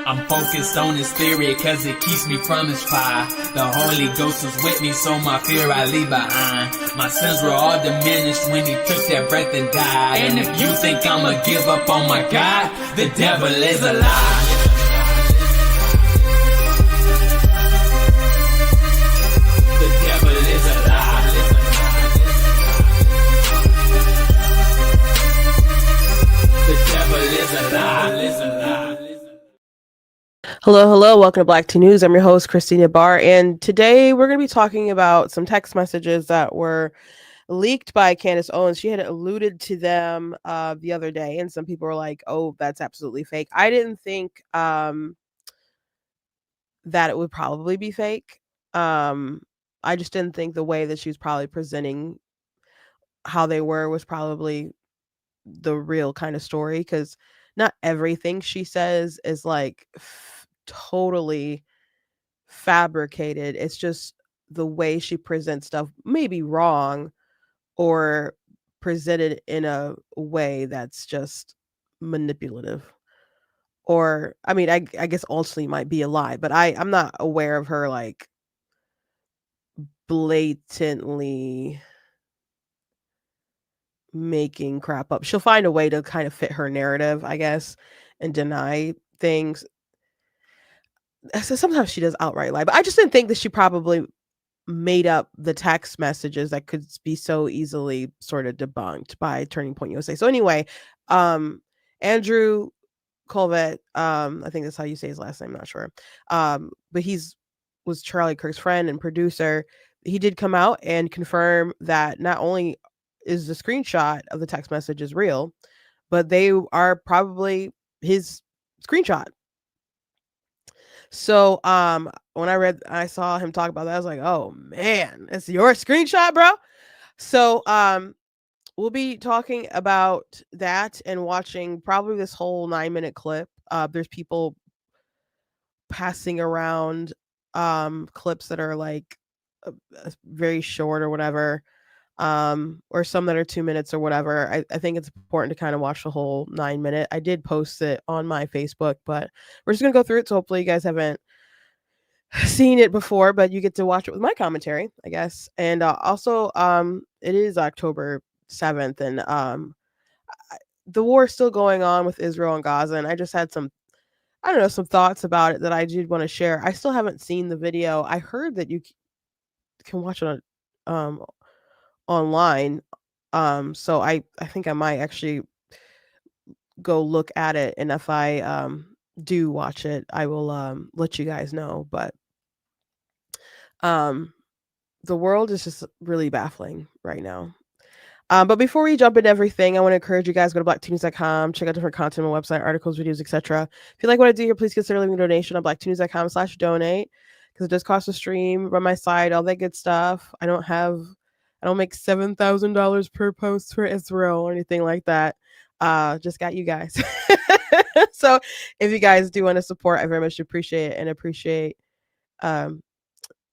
I'm focused on this theory cause it keeps me from this fire. The Holy Ghost was with me, so my fear I leave behind. My sins were all diminished when he took that breath and died. And if you think I'ma give up on my God, the devil is a lie. The devil is a lie. The devil is a lie. Hello, welcome to Black Tea News. I'm your host, Christina Barr, and today we're going to be talking about some text messages that were leaked by Candace Owens. She had alluded to them the other day, and some people were like, oh, that's absolutely fake. I didn't think that it would probably be fake. I just didn't think the way that she was probably presenting how they were was probably the real kind of story, because not everything she says is like totally fabricated. It's just the way she presents stuff may be wrong or presented in a way that's just manipulative. Or I mean, I guess ultimately might be a lie, but I'm not aware of her like blatantly making crap up. She'll find a way to kind of fit her narrative, I guess, and deny things. So sometimes she does outright lie, but I just didn't think that she probably made up the text messages that could be so easily sort of debunked by Turning Point USA. So anyway, Andrew Colvett, I think that's how you say his last name, not sure. But was Charlie Kirk's friend and producer. He did come out and confirm that not only is the screenshot of the text messages real, but they are probably his screenshot. So when I saw him talk about that, I was like, oh man, it's your screenshot, bro. So we'll be talking about that and watching probably this whole 9-minute clip. There's people passing around clips that are like very short or whatever, or some that are 2 minutes or whatever. I think it's important to kind of watch the whole 9-minute. I did post it on my Facebook, but we're just gonna go through it. So hopefully you guys haven't seen it before, but you get to watch it with my commentary, I guess. And also, it is October 7th, and the war is still going on with Israel and Gaza. And I just had some thoughts about it that I did want to share. I still haven't seen the video. I heard that you can watch it on online. So I think I might actually go look at it, and if I do watch it, I will let you guys know. But the world is just really baffling right now. But before we jump into everything, I want to encourage you guys to go to blacktunes.com, check out different content on my website, articles, videos, etc. If you like what I do here, please consider leaving a donation on blacktunes.com/donate, because it does cost a stream, run my site, all that good stuff. I don't make $7,000 per post for Israel or anything like that. Just got you guys. So if you guys do want to support, I very much appreciate it, and appreciate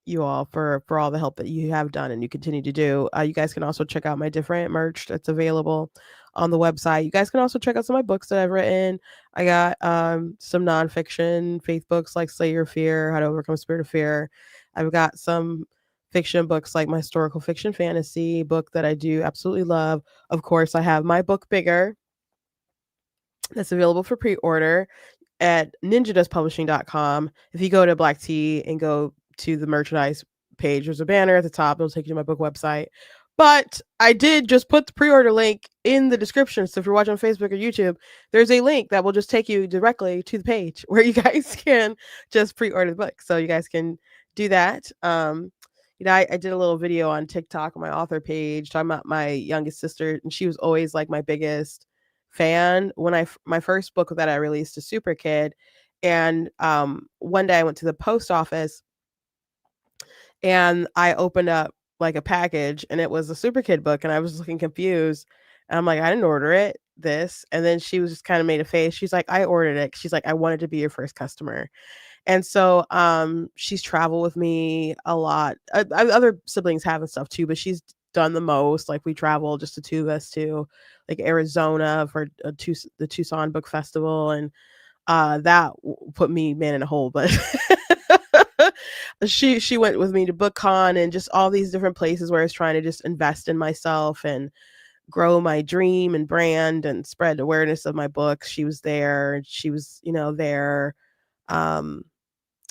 you all for all the help that you have done and you continue to do. You guys can also check out my different merch that's available on the website. You guys can also check out some of my books that I've written. I got some nonfiction faith books like Slay Your Fear, How to Overcome Spirit of Fear. I've got some fiction books like my historical fiction fantasy book that I do absolutely love. Of course, I have my book Bigger that's available for pre-order at ninjadustpublishing.com. If you go to Black Tea and go to the merchandise page, there's a banner at the top. It'll take you to my book website. But I did just put the pre-order link in the description. So if you're watching on Facebook or YouTube, there's a link that will just take you directly to the page where you guys can just pre-order the book. So you guys can do that. I did a little video on TikTok on my author page talking about my youngest sister, and she was always like my biggest fan when my first book that I released, A Super Kid. And one day I went to the post office and I opened up like a package, and it was a Super Kid book, and I was looking confused. And I'm like, I didn't order this. And then she was just kind of made a face. She's like, I ordered it. She's like, I wanted to be your first customer. And so she's traveled with me a lot. Other siblings have and stuff too, but she's done the most. Like we travel, just the two of us, to like Arizona for the Tucson Book Festival, and That put me man in a hole, but she went with me to BookCon and just all these different places where I was trying to just invest in myself and grow my dream and brand and spread awareness of my books. She was there, and she was, there. Um,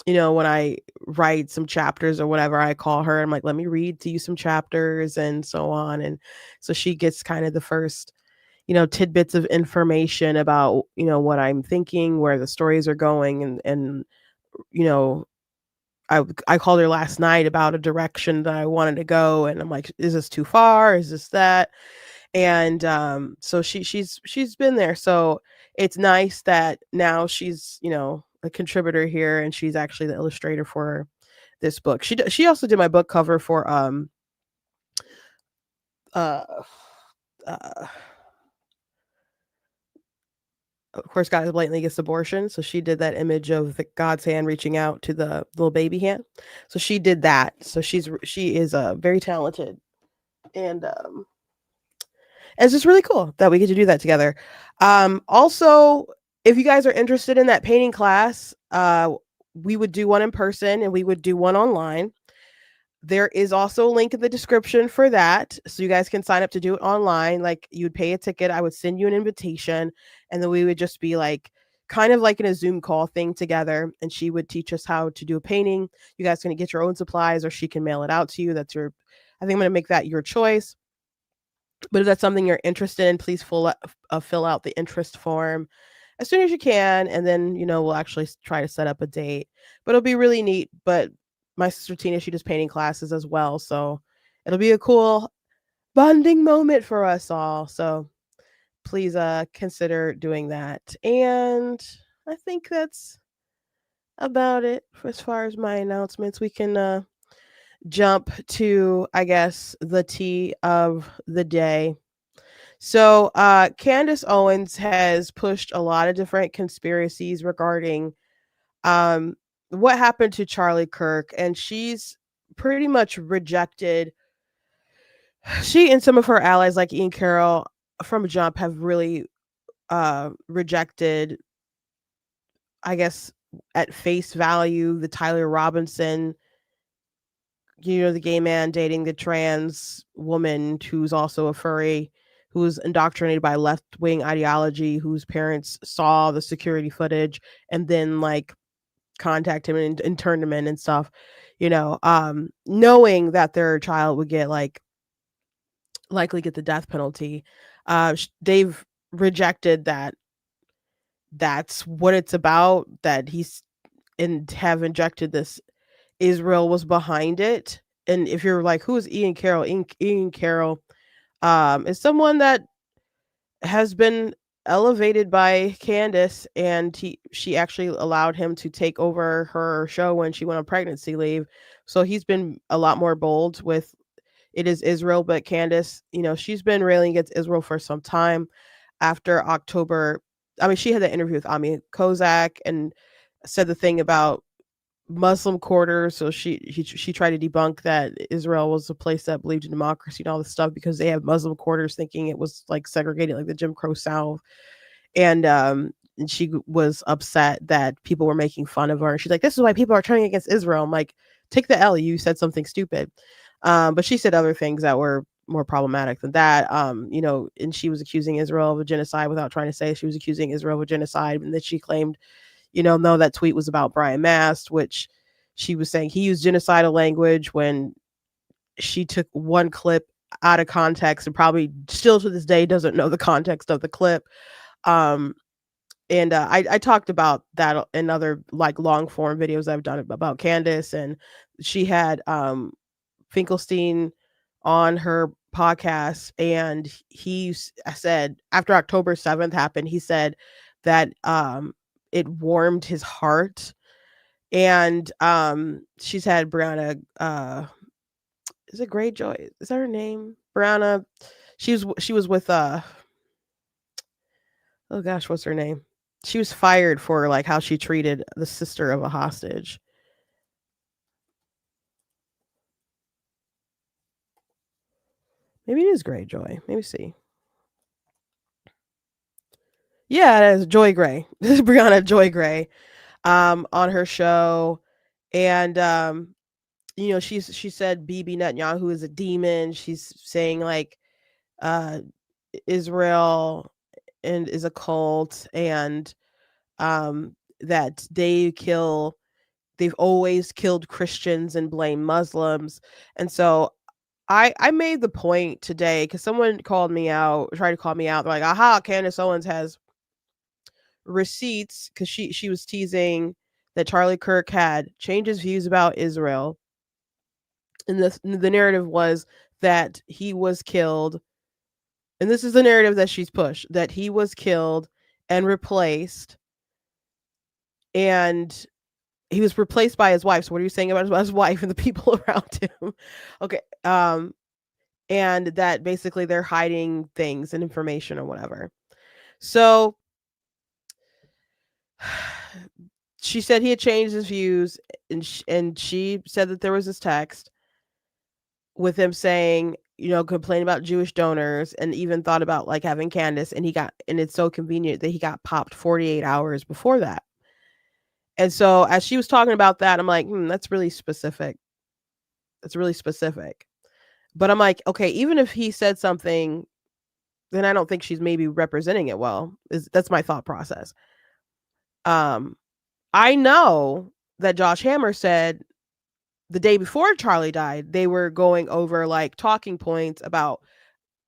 when I write some chapters or whatever, I call her. I'm like, let me read to you some chapters and so on. And so she gets kind of the first, tidbits of information about, what I'm thinking, where the stories are going, and you know, I called her last night about a direction that I wanted to go, and I'm like, is this too far? Is this that? And so she's been there. So it's nice that now she's, a contributor here, and she's actually the illustrator for this book. She also did my book cover for uh uh of course, God blatantly against abortion. So she did that image of the God's hand reaching out to the little baby hand. So she did that. So she is very talented, and it's just really cool that we get to do that together. Also, if you guys are interested in that painting class, we would do one in person and we would do one online. There is also a link in the description for that. So you guys can sign up to do it online. Like, you'd pay a ticket, I would send you an invitation, and then we would just be like kind of like in a Zoom call thing together. And she would teach us how to do a painting. You guys can get your own supplies, or she can mail it out to you. I think I'm gonna make that your choice. But if that's something you're interested in, please fill out the interest form as soon as you can, and then we'll actually try to set up a date. But it'll be really neat. But my sister Tina, she does painting classes as well, so it'll be a cool bonding moment for us all. So please consider doing that. And I think that's about it as far as my announcements. We can jump to, I guess, the tea of the day. So, Candace Owens has pushed a lot of different conspiracies regarding um, what happened to Charlie Kirk, and she's pretty much rejected. She and some of her allies, like Ian Carroll, from jump, have really rejected, I guess, at face value, the Tyler Robinson, the gay man dating the trans woman who's also a furry, who's indoctrinated by left wing ideology, whose parents saw the security footage and then like contact him and turn him in and stuff, knowing that their child would get likely get the death penalty. They've rejected that that's what it's about, that he's and have injected this. Israel was behind it. And if you're like, who is Ian Carroll? Ian Carroll is someone that has been elevated by Candace, and she actually allowed him to take over her show when she went on pregnancy leave. So he's been a lot more bold with it is Israel, but Candace, she's been railing against Israel for some time after October. I mean, she had that interview with Ami Kozak and said the thing about Muslim quarters. So she tried to debunk that Israel was a place that believed in democracy and all this stuff because they have Muslim quarters, thinking it was like segregated, like the Jim Crow South. And she was upset that people were making fun of her. And she's like, "This is why people are turning against Israel." I'm like, "Take the L. You said something stupid." But she said other things that were more problematic than that. And she was accusing Israel of a genocide without trying to say she was accusing Israel of a genocide, and then she claimed, no, that tweet was about Brian Mast, which she was saying he used genocidal language when she took one clip out of context and probably still to this day doesn't know the context of the clip. Um, and I talked about that in other like long form videos I've done about Candace, and she had Finkelstein on her podcast, and he said after October 7th happened, he said that it warmed his heart. And she's had Brianna, is it Greyjoy? Is that her name? Brianna. She was with oh gosh, what's her name? She was fired for like how she treated the sister of a hostage. Maybe it is Greyjoy. Maybe see. Yeah, it is Joy Gray. This is Brianna Joy Gray on her show. And she said Bibi Netanyahu is a demon. She's saying like uh Israel and is a cult, and that they've always killed Christians and blame Muslims. And so I made the point today because someone called me out, tried to call me out. They're like, aha, Candace Owens has receipts, because she was teasing that Charlie Kirk had changed his views about Israel. And the narrative was that he was killed, and this is the narrative that she's pushed, that he was killed and replaced, and he was replaced by his wife. So what are you saying about his wife and the people around him? Okay. And that basically they're hiding things and information or whatever. So she said he had changed his views, and she said that there was this text with him saying, complaining about Jewish donors, and even thought about like having Candace, and it's so convenient that he got popped 48 hours before that. And so as she was talking about that, I'm like, that's really specific. That's really specific. But I'm like, okay, even if he said something, then I don't think she's maybe representing it well. That's my thought process. I know that Josh Hammer said the day before Charlie died, they were going over like talking points about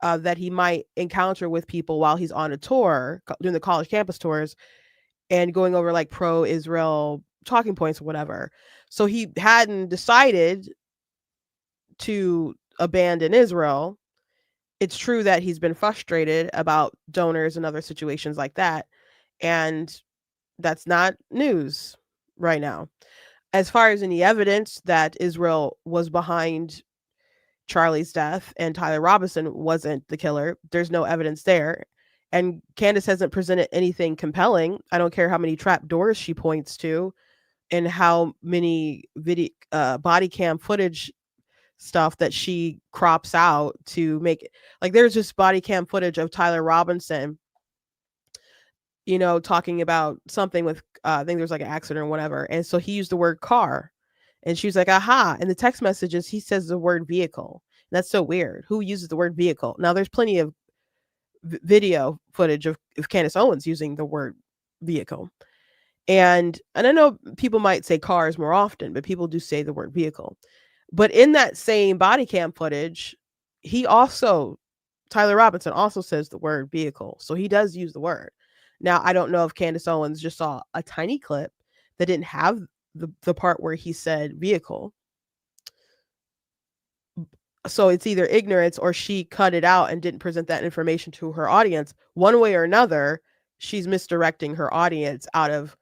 that he might encounter with people while he's on a tour, doing the college campus tours, and going over like pro-Israel talking points or whatever. So he hadn't decided to abandon Israel. It's true that he's been frustrated about donors and other situations like that. And that's not news right now. As far as any evidence that Israel was behind Charlie's death and Tyler Robinson wasn't the killer, there's no evidence there. And Candace hasn't presented anything compelling. I don't care how many trap doors she points to and how many body cam footage stuff that she crops out to make it. Like there's just body cam footage of Tyler Robinson, talking about something with I think there's like an accident or whatever. And so he used the word car. And she was like, aha. In the text messages, he says the word vehicle. And that's so weird. Who uses the word vehicle? Now, there's plenty of video footage of Candace Owens using the word vehicle. And I know people might say cars more often, but people do say the word vehicle. But in that same body cam footage, Tyler Robinson also says the word vehicle. So he does use the word. Now, I don't know if Candace Owens just saw a tiny clip that didn't have the part where he said vehicle. So it's either ignorance or she cut it out and didn't present that information to her audience. One way or another, she's misdirecting her audience out of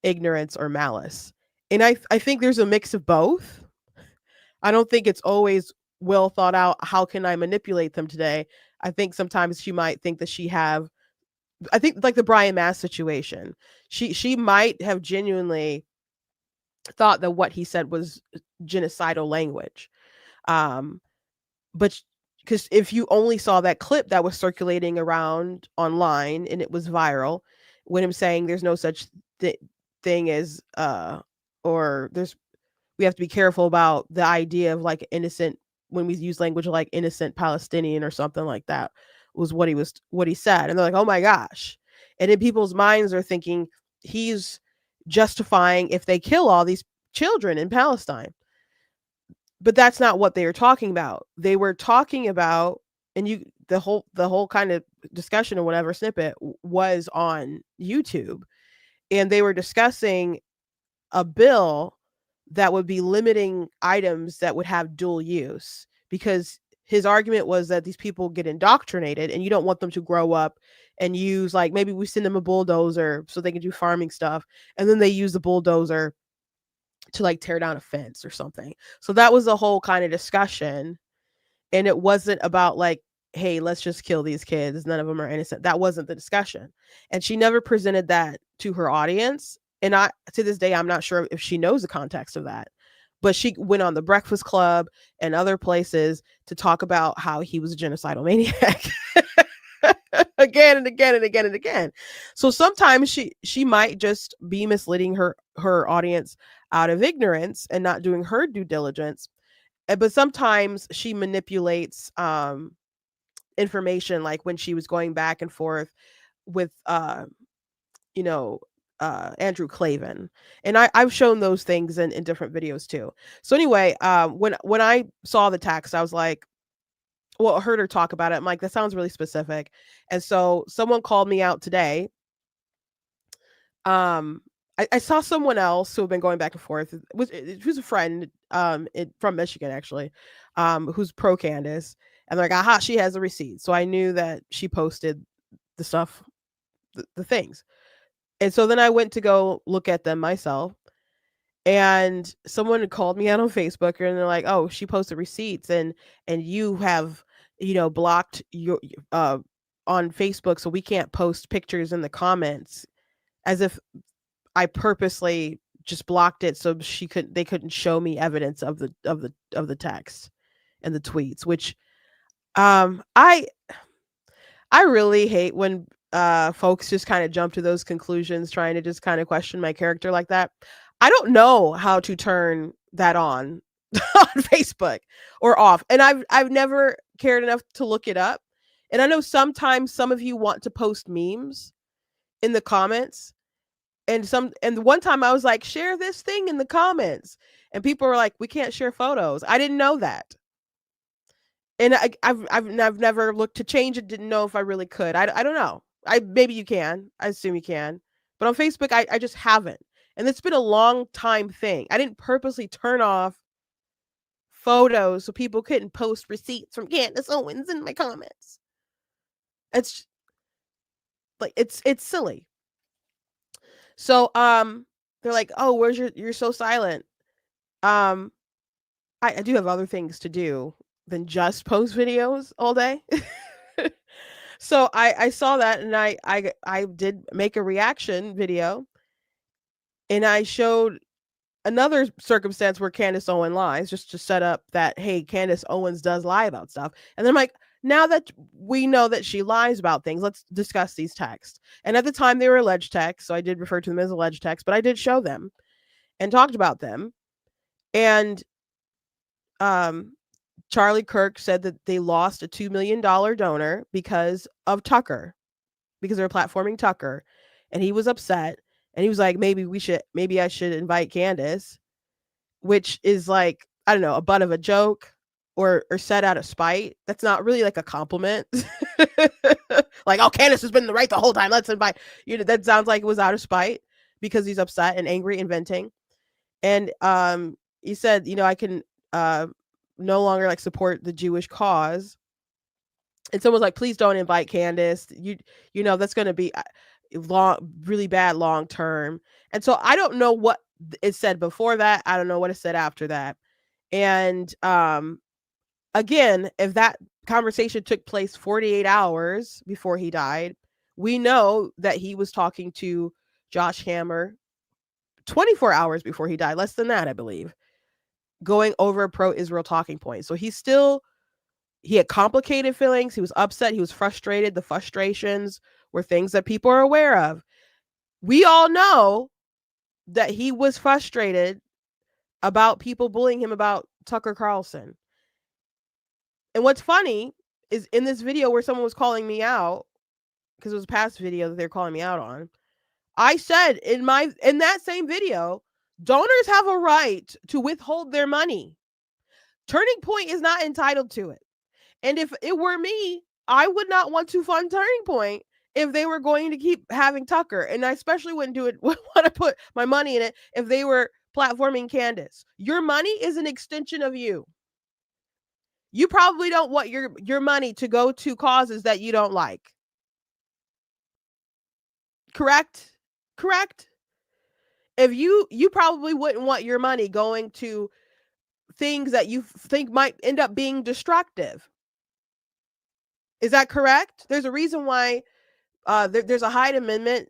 ignorance or malice. And I think there's a mix of both. I don't think it's always well thought out. How can I manipulate them today? I think sometimes she might think that I think like the Brian Mass situation, she might have genuinely thought that what he said was genocidal language. But because if you only saw that clip that was circulating around online and it was viral, when I'm saying there's no such thing as we have to be careful about the idea of like innocent, when we use language like innocent Palestinian or something like that, was what he said. And they're like, oh my gosh. And in people's minds are thinking he's justifying if they kill all these children in Palestine. But that's not what they were talking about. They were talking about, and the whole kind of discussion or whatever snippet was on YouTube, and they were discussing a bill that would be limiting items that would have dual use, because his argument was that these people get indoctrinated and you don't want them to grow up and use, like, maybe we send them a bulldozer so they can do farming stuff, and then they use the bulldozer to like tear down a fence or something. So that was the whole kind of discussion. And it wasn't about like, hey, let's just kill these kids, none of them are innocent. That wasn't the discussion. And she never presented that to her audience. And to this day, I'm not sure if she knows the context of that. But she went on the Breakfast Club and other places to talk about how he was a genocidal maniac. again and again and again and again. So sometimes she might just be misleading her audience out of ignorance and not doing her due diligence. But sometimes she manipulates information, like when she was going back and forth with you know Andrew Clavin, and I've shown those things in different videos too. So anyway, when I saw the text, I was like, well, I heard her talk about it. I'm like, that sounds really specific. And so someone called me out today. I saw someone else who had been going back and forth, who's a friend from Michigan, actually, who's pro Candace. And they're like, aha, she has a receipt. So I knew that she posted the stuff, the things. And so then I went to go look at them myself. And someone had called me out on Facebook, and they're like, oh, she posted receipts, and you have, blocked your on Facebook, so we can't post pictures in the comments, as if I purposely just blocked it so they couldn't show me evidence of the text and the tweets, which I really hate when folks just kind of jump to those conclusions, trying to just kind of question my character like that. I don't know how to turn that on on Facebook or off, and I've never cared enough to look it up. And I know sometimes some of you want to post memes in the comments, and one time I was like, share this thing in the comments, and people were like, we can't share photos. I didn't know that. And I've never looked to change it. Didn't know if I really could. I don't know. Maybe you can. I assume you can. But on Facebook, I just haven't. And it's been a long time thing. I didn't purposely turn off photos so people couldn't post receipts from Candace Owens in my comments. It's like it's silly. So they're like, oh, where's you're so silent. I do have other things to do than just post videos all day. So I saw that, and I did make a reaction video, and I showed another circumstance where Candace Owens lies, just to set up that, hey, Candace Owens does lie about stuff. And then I'm like, now that we know that she lies about things, let's discuss these texts. And at the time they were alleged texts, so I did refer to them as alleged texts, but I did show them and talked about them. And Charlie Kirk said that they lost a $2 million donor because of Tucker, because they were platforming Tucker, and he was upset, and he was like, maybe I should invite Candace, which is like, I don't know, a butt of a joke or said out of spite. That's not really like a compliment. Like, oh, Candace has been right the whole time, let's invite that sounds like it was out of spite because he's upset and angry and venting. And he said, I can no longer like support the Jewish cause. And someone's like, please don't invite Candace. That's going to be really bad long term. And so I don't know what it said before that. I don't know what it said after that. And again, if that conversation took place 48 hours before he died, we know that he was talking to Josh Hammer 24 hours before he died, less than that, I believe, going over pro-Israel talking points. So he had complicated feelings. He was upset. He was frustrated. The frustrations were things that people are aware of. We all know that he was frustrated about people bullying him about Tucker Carlson. And what's funny is in this video where someone was calling me out, because it was a past video that they're calling me out on, I said in that same video, donors have a right to withhold their money. Turning Point is not entitled to it. And if it were me, I would not want to fund Turning Point if they were going to keep having Tucker. And I especially wouldn't want to put my money in it if they were platforming Candace. Your money is an extension of you. You probably don't want your money to go to causes that you don't like. Correct? If you probably wouldn't want your money going to things that you think might end up being destructive. Is that correct? There's a reason why there's a Hyde Amendment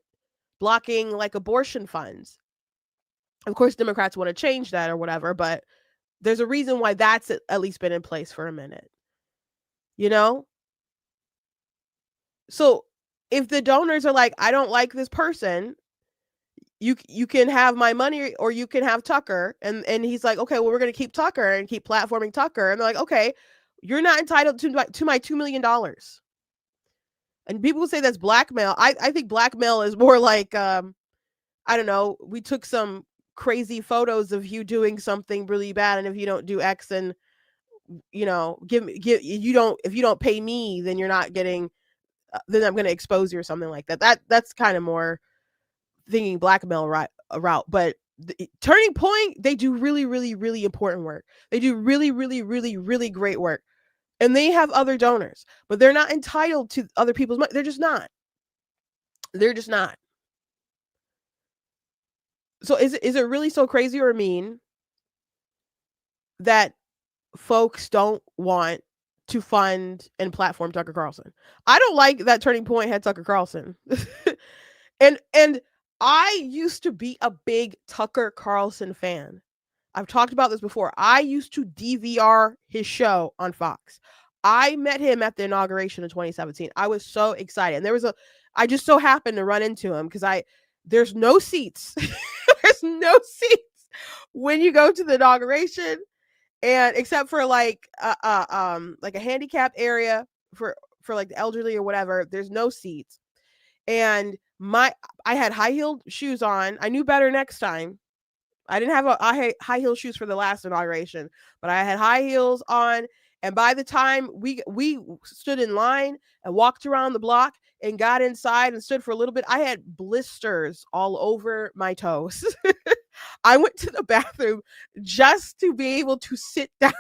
blocking like abortion funds. Of course, Democrats want to change that or whatever, but there's a reason why that's at least been in place for a minute. So if the donors are like, I don't like this person, you can have my money or you can have Tucker. And he's like, okay, well, we're going to keep Tucker and keep platforming Tucker. And they're like, okay, you're not entitled to my $2 million. And people say that's blackmail. I think blackmail is more like, I don't know, we took some crazy photos of you doing something really bad. And if you don't do X, and, you know, if you don't pay me, then you're not getting, then I'm going to expose you or something like that. That's kind of more thinking blackmail route. But the Turning Point, they do really, really, really important work. They do really, really, really, really great work. And they have other donors, but they're not entitled to other people's money. They're just not. They're just not. So is it really so crazy or mean that folks don't want to fund and platform Tucker Carlson? I don't like that Turning Point had Tucker Carlson. and I used to be a big Tucker Carlson fan. I've talked about this before. I used to DVR his show on Fox. I met him at the inauguration in 2017. I was so excited. And I just so happened to run into him because there's no seats. There's no seats when you go to the inauguration, and except for like a handicap area for like the elderly or whatever, there's no seats. And I had high-heeled shoes on. I knew better next time. I didn't have high heel shoes for the last inauguration, but I had high heels on. And by the time we stood in line and walked around the block and got inside and stood for a little bit, I had blisters all over my toes. I went to the bathroom just to be able to sit down.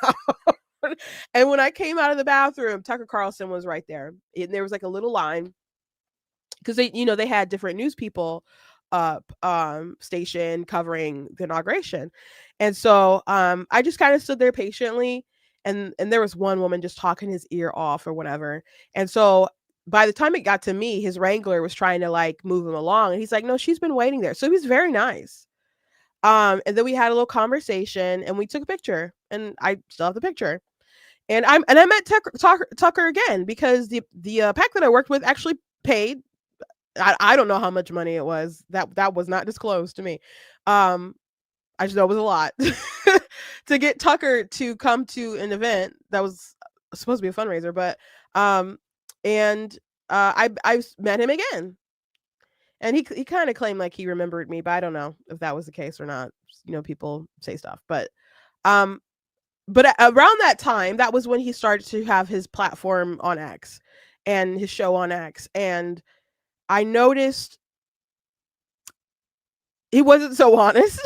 And when I came out of the bathroom, Tucker Carlson was right there. And there was like a little line because they had different news people station covering the inauguration. And so I just kind of stood there patiently, and there was one woman just talking his ear off or whatever. And so by the time it got to me, his wrangler was trying to like move him along, and he's like, no, she's been waiting there. So he was very nice. And then we had a little conversation and we took a picture, and I still have the picture. And I met Tucker again because the pack that I worked with actually paid. I don't know how much money it was. That was not disclosed to me. I just know it was a lot to get Tucker to come to an event that was supposed to be a fundraiser. But I met him again, and he kind of claimed like he remembered me, but I don't know if that was the case or not. People say stuff, but around that time, that was when he started to have his platform on X and his show on X, and I noticed he wasn't so honest.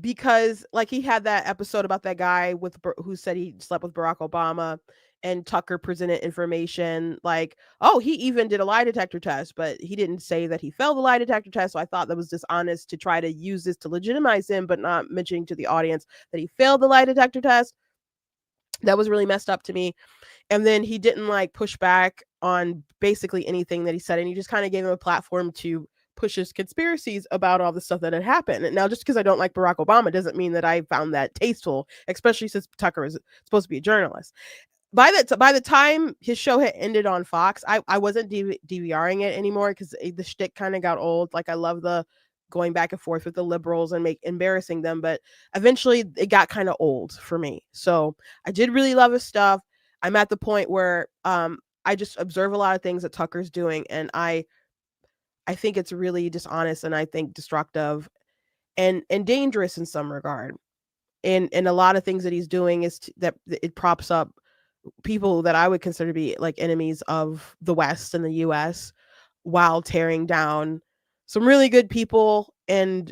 Because like he had that episode about that guy who said he slept with Barack Obama, and Tucker presented information like, oh, he even did a lie detector test, but he didn't say that he failed the lie detector test. So I thought that was dishonest to try to use this to legitimize him, but not mentioning to the audience that he failed the lie detector test. That was really messed up to me. And then he didn't like push back on basically anything that he said. And he just kind of gave him a platform to push his conspiracies about all the stuff that had happened. And now, just because I don't like Barack Obama doesn't mean that I found that tasteful, especially since Tucker is supposed to be a journalist. By the time his show had ended on Fox, I wasn't DVRing it anymore because the shtick kind of got old. Like, I love the going back and forth with the liberals and embarrassing them, but eventually it got kind of old for me. So I did really love his stuff. I'm at the point where I just observe a lot of things that Tucker's doing, and I think it's really dishonest, and I think destructive and dangerous in some regard. And a lot of things that he's doing is that it props up people that I would consider to be like enemies of the West and the US, while tearing down some really good people and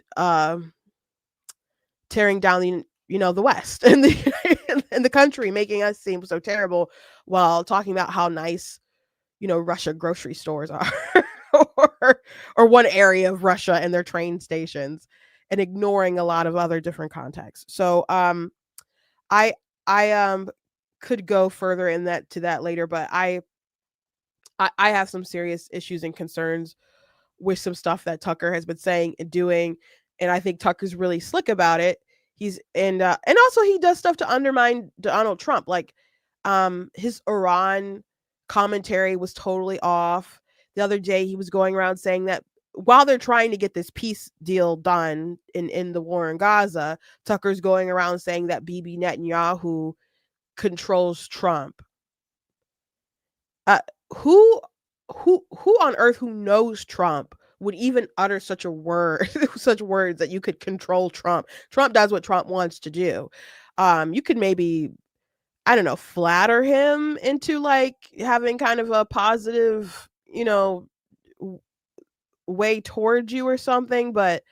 tearing down the West and the country, making us seem so terrible while talking about how nice Russia grocery stores are or one area of Russia and their train stations, and ignoring a lot of other different contexts. So I could go further in that later, but I have some serious issues and concerns with some stuff that Tucker has been saying and doing, and I think Tucker's really slick about it. He's and also he does stuff to undermine Donald Trump, like his Iran commentary was totally off. The other day he was going around saying that while they're trying to get this peace deal done in the war in Gaza, Tucker's going around saying that Bibi Netanyahu controls Trump. Uh, who who on earth who knows Trump would even utter such a word, such words that you could control Trump? Trump does what Trump wants to do. You could maybe, I don't know, flatter him into like having kind of a positive, way towards you or something, but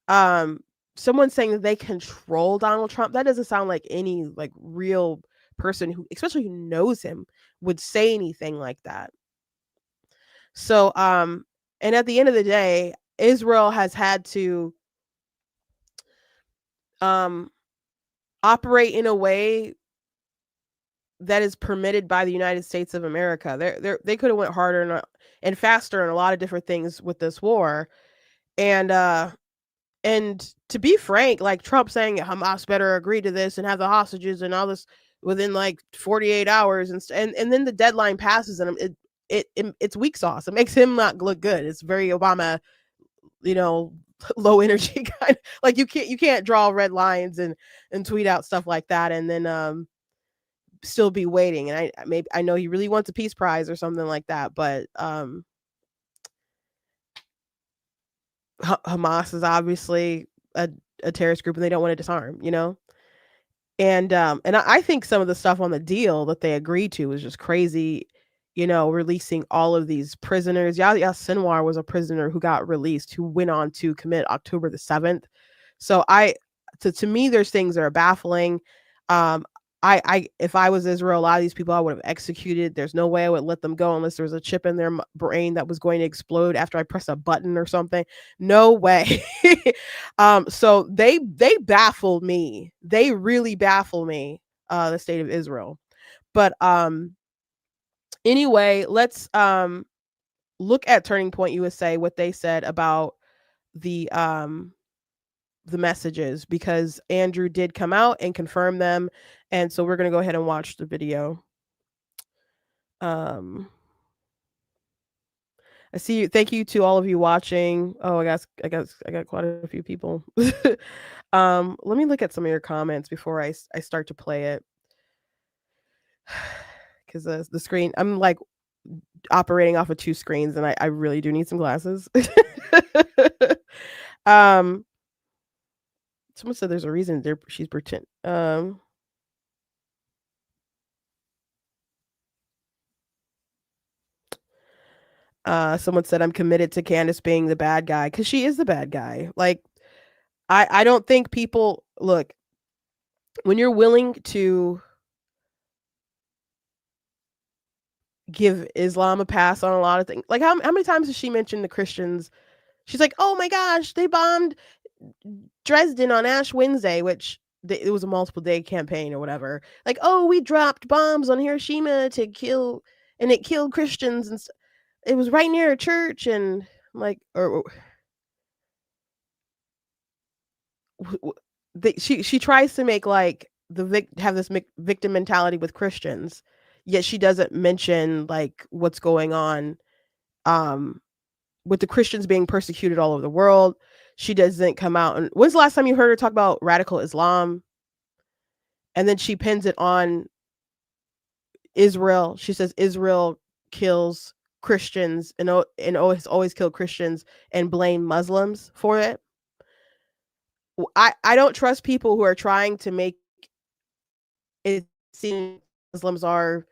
um someone saying that they control Donald Trump, that doesn't sound like any like real person who, especially who knows him, would say anything like that. So and at the end of the day, Israel has had to um operate in a way that is permitted by the United States of America. They could have went harder and faster in a lot of different things with this war. And to be frank, like Trump saying Hamas better agree to this and have the hostages and all this within like 48 hours, and then the deadline passes and it's weak sauce. It makes him not look good. It's very Obama, you know, low energy kind. Like you can't draw red lines and tweet out stuff like that and then still be waiting. And I know he really wants a peace prize or something like that, but Hamas is obviously a terrorist group and they don't want to disarm, and I think some of the stuff on the deal that they agreed to was just crazy, releasing all of these prisoners. Yahya Sinwar was a prisoner who got released, who went on to commit October the 7th. So to me, there's things that are baffling. I if I was Israel, a lot of these people I would have executed. There's no way I would let them go unless there was a chip in their brain that was going to explode after I press a button or something. No way. So they baffled me. They really baffle me, the state of Israel. But anyway, let's look at Turning Point USA, what they said about the messages, because Andrew did come out and confirm them. And so we're going to go ahead and watch the video. I see you. Thank you to all of you watching. Oh, I got quite a few people. Let me look at some of your comments before I start to play it. Cuz the screen, I'm like operating off of two screens and I really do need some glasses. Someone said there's a reason she's pretend. Someone said I'm committed to Candace being the bad guy because she is the bad guy. Like, I don't think people look when you're willing to give Islam a pass on a lot of things. Like, how many times has she mentioned the Christians? She's like, oh my gosh, they bombed Dresden on Ash Wednesday, which it was a multiple day campaign or whatever. Like, oh, we dropped bombs on Hiroshima to kill, and it killed Christians, and it was right near a church, and like, or she tries to make like have this victim mentality with Christians, yet she doesn't mention like what's going on with the Christians being persecuted all over the world. She doesn't come out. And when's the last time you heard her talk about radical Islam? And then she pins it on Israel. She says Israel kills Christians and has always killed Christians and blame Muslims for it. I don't trust people who are trying to make it seem Muslims are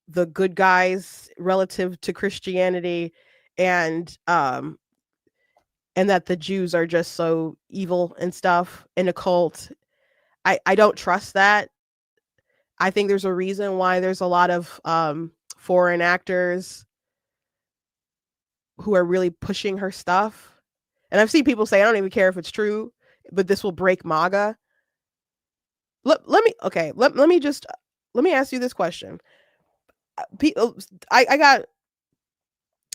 the good guys relative to Christianity, and that the Jews are just so evil and stuff in a cult. I don't trust that. I think there's a reason why there's a lot of foreign actors who are really pushing her stuff. And I've seen people say, I don't even care if it's true, but this will break MAGA. Let me ask you this question. I got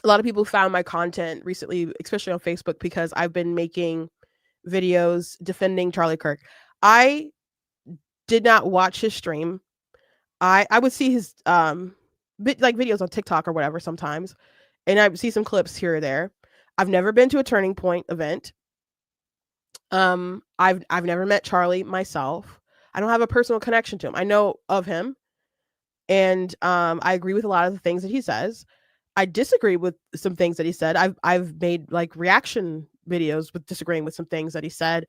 a lot of people found my content recently, especially on Facebook, because I've been making videos defending Charlie Kirk. I did not watch his stream. I would see his like videos on TikTok or whatever sometimes, and I see some clips here or there. I've never been to a Turning Point event. I've never met Charlie myself. I don't have a personal connection to him. I know of him, and I agree with a lot of the things that he says. I disagree with some things that he said. I've made like reaction videos with disagreeing with some things that he said,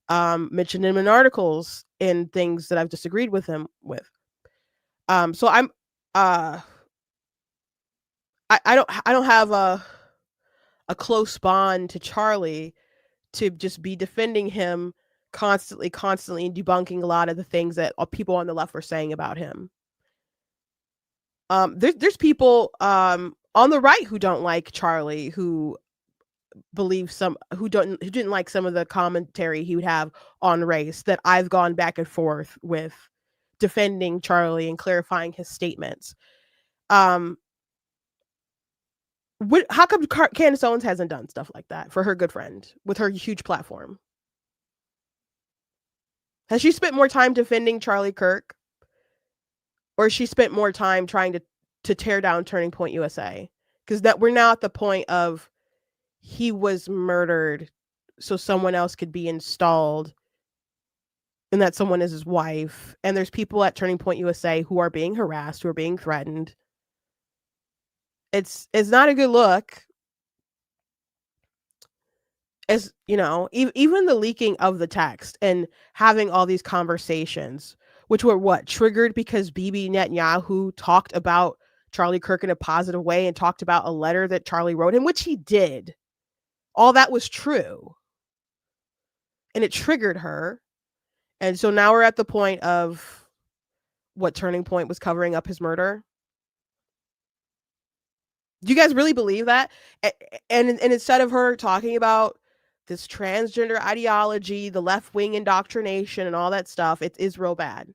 mentioned him in articles and things that I've disagreed with him with. So uh I don't have a close bond to Charlie to just be defending him constantly and debunking a lot of the things that people on the left were saying about him. There's people on the right who don't like Charlie, who who didn't like some of the commentary he would have on race, that I've gone back and forth with defending Charlie and clarifying his statements. How come Candace Owens hasn't done stuff like that for her good friend with her huge platform? Has she spent more time defending Charlie Kirk, or has she spent more time trying to tear down Turning Point USA? Because that we're now at the point of he was murdered so someone else could be installed, and that someone is his wife, and there's people at Turning Point USA who are being harassed, who are being threatened. It's not a good look. As you know, even the leaking of the text and having all these conversations, which were what triggered because Bibi Netanyahu talked about Charlie Kirk in a positive way and talked about a letter that Charlie wrote him, which he did. All that was true. And it triggered her. And so now we're at the point of what Turning Point was covering up his murder. Do you guys really believe that? And instead of her talking about this transgender ideology, the left wing indoctrination, and all that stuff, it is real bad.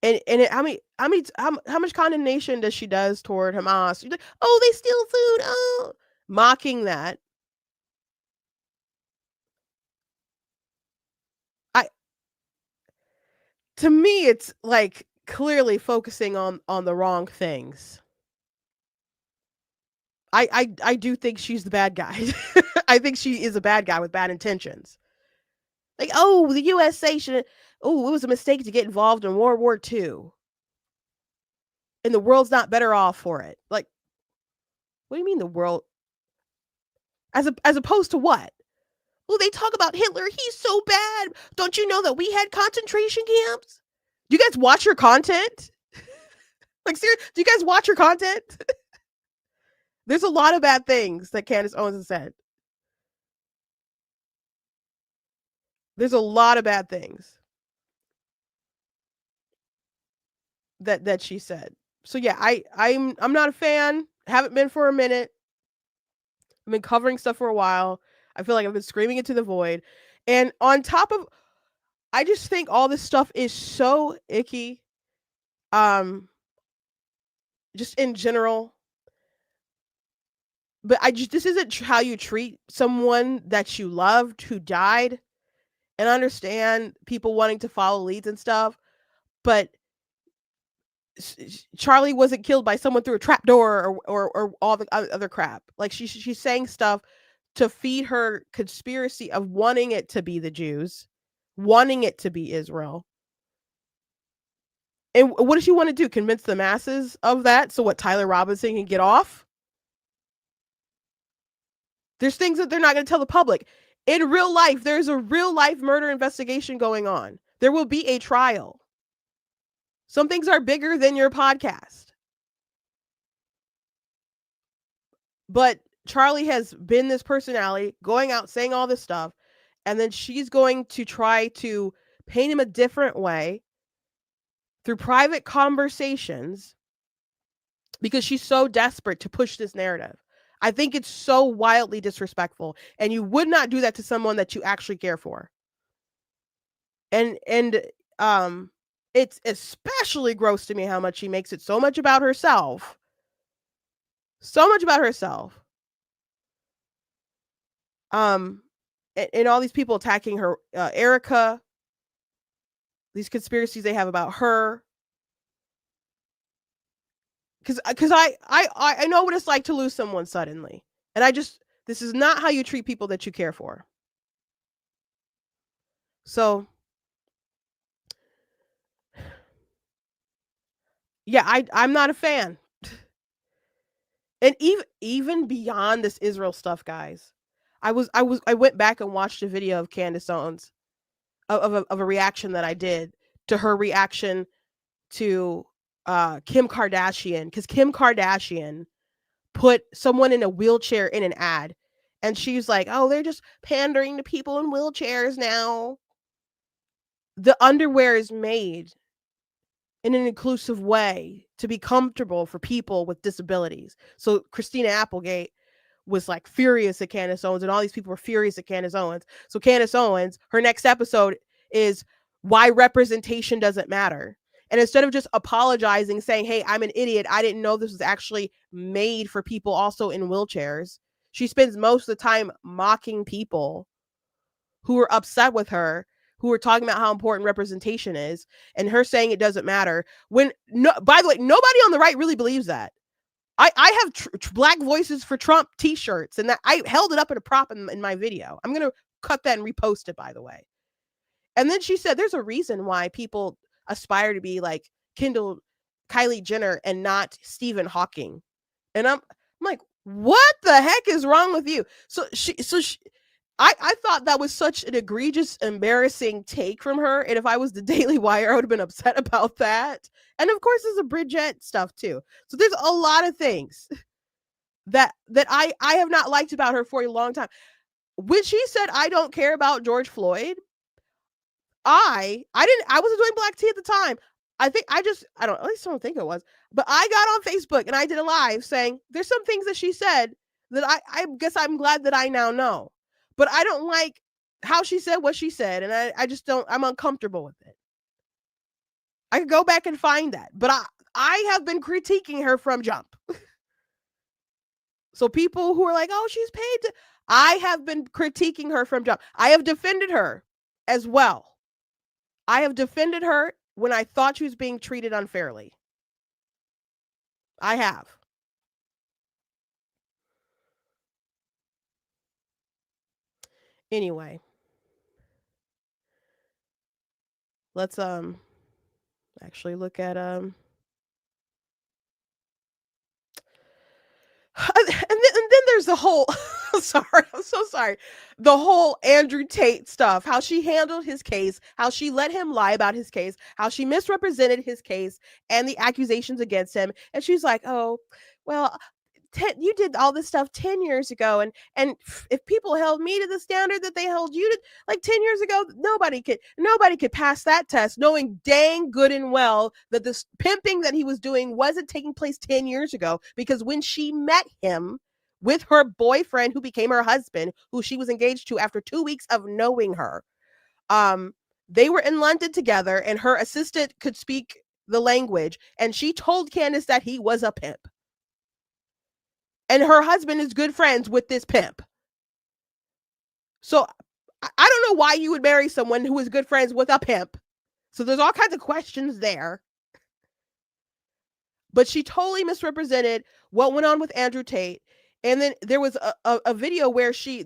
How much condemnation does she does toward Hamas? She's like, oh, they steal food, oh, mocking that. To me, it's like clearly focusing on the wrong things. I do think she's the bad guy. I think she is a bad guy with bad intentions. Like, oh, the USA should. Oh, it was a mistake to get involved in World War II, and the world's not better off for it. Like, what do you mean the world? As opposed to what? Oh, they talk about Hitler. He's so bad. Don't you know that we had concentration camps? Do you guys watch your content? Like, seriously, do you guys watch your content? There's a lot of bad things that Candace Owens has said. There's a lot of bad things that she said. So yeah, I'm not a fan. Haven't been for a minute. I've been covering stuff for a while. I feel like I've been screaming it to the void. And on top of, I just think all this stuff is so icky. Just in general. But this isn't how you treat someone that you loved who died. And I understand people wanting to follow leads and stuff, but Charlie wasn't killed by someone through a trap door or all the other crap. Like she's saying stuff to feed her conspiracy of wanting it to be the Jews, wanting it to be Israel. And what does she want to do? Convince the masses of that so what Tyler Robinson can get off? There's things that they're not going to tell the public. In real life, there's a real life murder investigation going on. There will be a trial. Some things are bigger than your podcast. But Charlie has been this personality going out saying all this stuff, and then she's going to try to paint him a different way through private conversations because she's so desperate to push this narrative. I think it's so wildly disrespectful, and you would not do that to someone that you actually care for. And it's especially gross to me how much she makes it so much about herself. So much about herself. And all these people attacking her, Erica, these conspiracies they have about her. because I know what it's like to lose someone suddenly, and this is not how you treat people that you care for. So yeah, I'm not a fan. And even beyond this Israel stuff, guys, I went back and watched a video of Candace Owens of a reaction that I did to her reaction to Kim Kardashian, because Kim Kardashian put someone in a wheelchair in an ad, and she's like, "Oh, they're just pandering to people in wheelchairs now." The underwear is made in an inclusive way to be comfortable for people with disabilities. So Christina Applegate was like furious at Candace Owens, and all these people were furious at Candace Owens. So Candace Owens, her next episode is why representation doesn't matter. And instead of just apologizing, saying, "Hey, I'm an idiot. I didn't know this was actually made for people also in wheelchairs," she spends most of the time mocking people who were upset with her, who were talking about how important representation is, and her saying it doesn't matter. When, no, by the way, nobody on the right really believes that. I have Black Voices for Trump t-shirts, and that I held it up in a prop in my video. I'm going to cut that and repost it, by the way. And then she said, there's a reason why people aspire to be like Kylie Jenner and not Stephen Hawking. And I'm like, what the heck is wrong with you? I thought that was such an egregious, embarrassing take from her. And if I was the Daily Wire, I would have been upset about that. And of course, there's a Bridget stuff too. So there's a lot of things that I have not liked about her for a long time. When she said, I don't care about George Floyd, I wasn't doing black tea at the time. I don't think it was, but I got on Facebook and I did a live saying there's some things that she said that I guess I'm glad that I now know, but I don't like how she said what she said. And I just don't, I'm uncomfortable with it. I could go back and find that, but I have been critiquing her from jump. So people who are like, oh, she's paid to, I have been critiquing her from jump. I have defended her as well. I have defended her when I thought she was being treated unfairly. I have. Anyway, let's actually look at and then there's the whole I'm so sorry. The whole Andrew Tate stuff, how she handled his case, how she let him lie about his case, how she misrepresented his case and the accusations against him. And she's like, "Oh, well, you did all this stuff 10 years ago, and if people held me to the standard that they held you to like 10 years ago, nobody could pass that test, knowing dang good and well that this pimping that he was doing wasn't taking place 10 years ago, because when she met him with her boyfriend who became her husband, who she was engaged to after 2 weeks of knowing her, they were in London together, and her assistant could speak the language, and she told Candace that he was a pimp. And her husband is good friends with this pimp. So I don't know why you would marry someone who is good friends with a pimp. So there's all kinds of questions there. But she totally misrepresented what went on with Andrew Tate. And then there was a video where she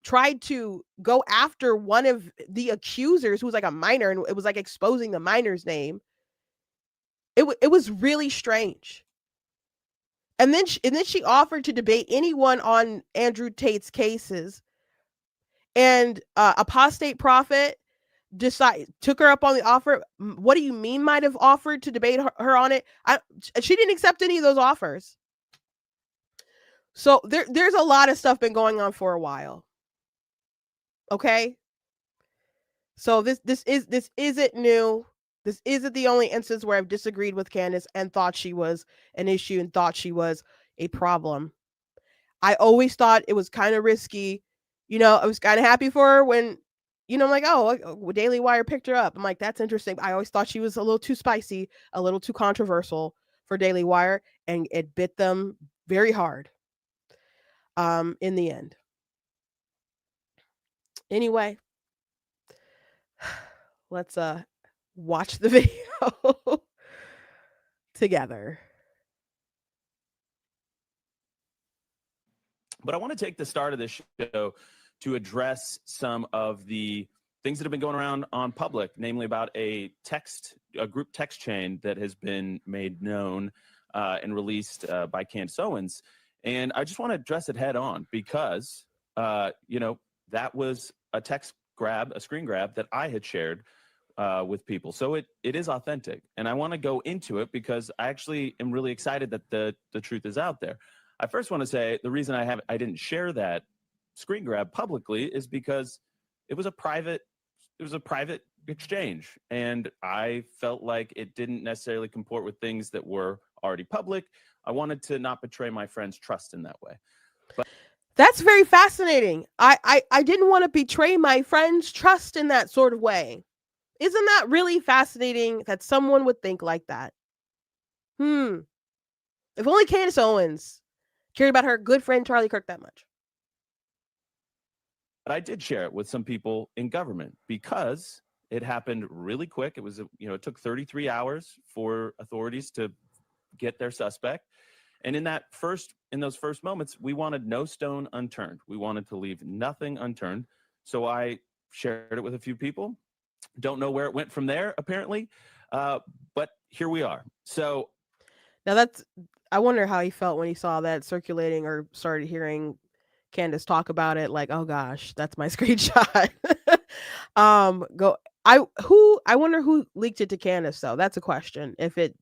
tried to go after one of the accusers who was like a minor, and it was like exposing the minor's name. It was really strange. And then she offered to debate anyone on Andrew Tate's cases. And Apostate Prophet took her up on the offer. What do you mean might have offered to debate her on it? She didn't accept any of those offers. So there's a lot of stuff been going on for a while. Okay? So this isn't new. This isn't the only instance where I've disagreed with Candace and thought she was an issue and thought she was a problem. I always thought it was kind of risky. I was kind of happy for her when, I'm like, oh, Daily Wire picked her up. I'm like, that's interesting. I always thought she was a little too spicy, a little too controversial for Daily Wire, and it bit them very hard in the end. Anyway, let's watch the video. together. But I want to take the start of this show to address some of the things that have been going around on public, namely about a group text chain that has been made known and released by Candace Owens. And I just want to address it head on because, that was a screen grab that I had shared with people. So it is authentic. And I want to go into it because I actually am really excited that the truth is out there. I first want to say the reason I didn't share that screen grab publicly is because it was a private exchange, and I felt like it didn't necessarily comport with things that were already public. I wanted to not betray my friend's trust in that way. But that's very fascinating. I didn't want to betray my friend's trust in that sort of way. Isn't that really fascinating that someone would think like that? If only Candace Owens cared about her good friend Charlie Kirk that much. But I did share it with some people in government because it happened really quick. It was, it took 33 hours for authorities to get their suspect. And in those first moments, we wanted no stone unturned. We wanted to leave nothing unturned. So I shared it with a few people. Don't know where it went from there, apparently. But here we are. So now I wonder how he felt when he saw that circulating or started hearing Candace talk about it. Like, oh gosh, that's my screenshot. I wonder who leaked it to Candace though. That's a question. If it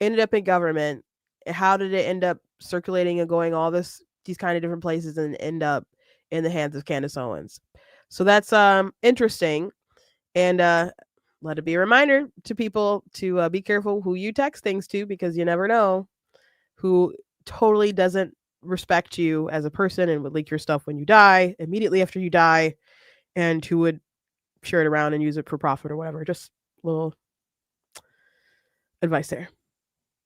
ended up in government, how did it end up circulating and going all these kind of different places and end up in the hands of Candace Owens? So that's interesting. And let it be a reminder to people to be careful who you text things to, because you never know who totally doesn't respect you as a person and would leak your stuff when you die, immediately after you die, and who would share it around and use it for profit or whatever. Just a little advice there.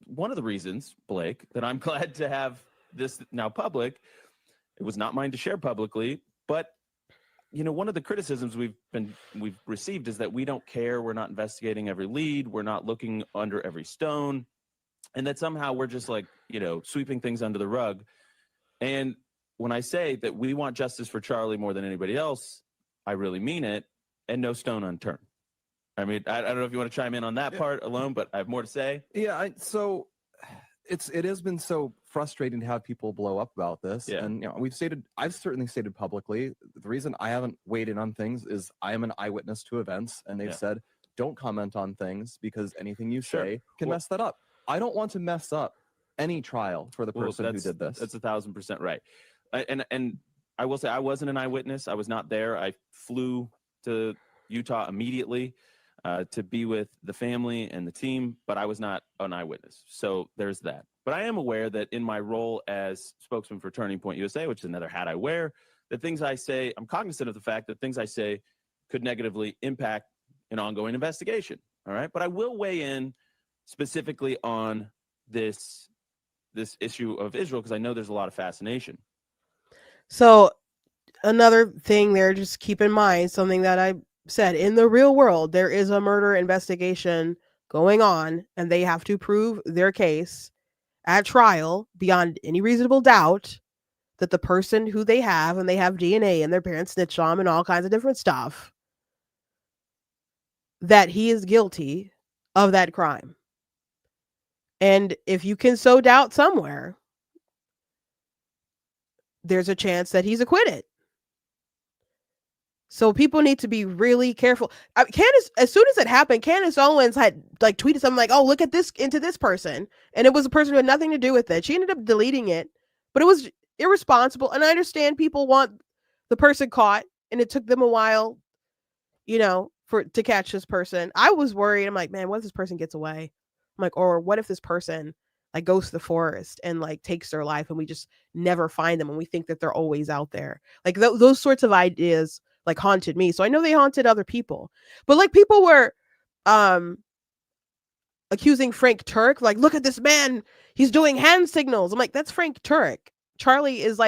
One of the reasons, Blake, that I'm glad to have this now public, it was not mine to share publicly, but one of the criticisms we've received is that we don't care. We're not investigating every lead. We're not looking under every stone, and that somehow we're just like, sweeping things under the rug. And when I say that we want justice for Charlie more than anybody else, I really mean it, and no stone unturned. I mean, I don't know if you want to chime in on that part alone, but I have more to say. Yeah, so it has been so frustrating to have people blow up about this. Yeah. And I've certainly stated publicly, the reason I haven't weighed in on things is I am an eyewitness to events, and they've said don't comment on things because anything you say can mess that up. I don't want to mess up any trial for the person who did this. That's 1,000% right. And I will say I wasn't an eyewitness. I was not there. I flew to Utah immediately to be with the family and the team, but I was not an eyewitness. So there's that. But I am aware that in my role as spokesman for Turning Point USA, which is another hat I wear, that things I say, I'm cognizant of the fact that things I say could negatively impact an ongoing investigation. All right. But I will weigh in specifically on this issue of Israel, because I know there's a lot of fascination. So another thing there, just keep in mind something that I said. In the real world, there is a murder investigation going on, and they have to prove their case at trial beyond any reasonable doubt that the person who they have, and they have DNA and their parents snitched on them and all kinds of different stuff, that he is guilty of that crime. And if you can sow doubt somewhere, there's a chance that he's acquitted. So people need to be really careful. Candace, as soon as it happened, Candace Owens had tweeted something like, "Oh, look at this into this person," and it was a person who had nothing to do with it. She ended up deleting it, but it was irresponsible. And I understand people want the person caught, and it took them a while, to catch this person. I was worried. I'm like, man, what if this person gets away? I'm like, or what if this person goes to the forest and takes their life, and we just never find them, and we think that they're always out there. Those sorts of ideas haunted me. So I know they haunted other people, but people were accusing Frank Turk, look at this man, he's doing hand signals. I'm like, that's Frank Turk. Charlie is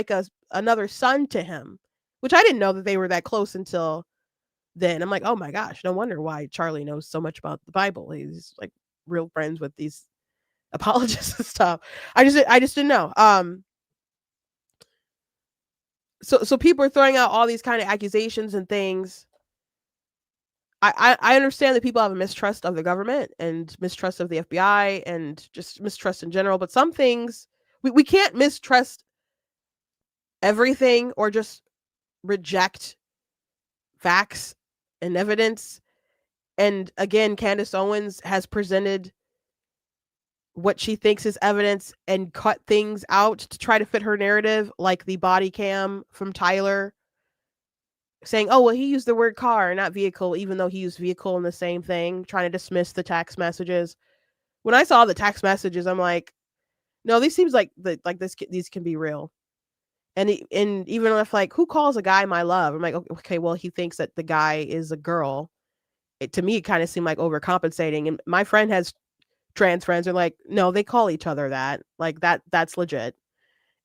another son to him, which I didn't know that they were that close until then. I'm like, oh my gosh, no wonder why Charlie knows so much about the Bible. He's real friends with these apologists and stuff. I just didn't know. So people are throwing out all these kind of accusations and things. I understand that people have a mistrust of the government and mistrust of the FBI and just mistrust in general, but some things we can't mistrust everything or just reject facts and evidence. And again, Candace Owens has presented what she thinks is evidence and cut things out to try to fit her narrative, like the body cam from Tyler saying, oh, well, he used the word car, not vehicle, even though he used vehicle in the same thing, trying to dismiss the text messages. When I saw the text messages, I'm like, no, these seems like these can be real. And even if like, who calls a guy my love? I'm like, okay, well, he thinks that the guy is a girl. To me, it kind of seemed like overcompensating. And my friend has trans friends are like, no, they call each other that. Like that's legit.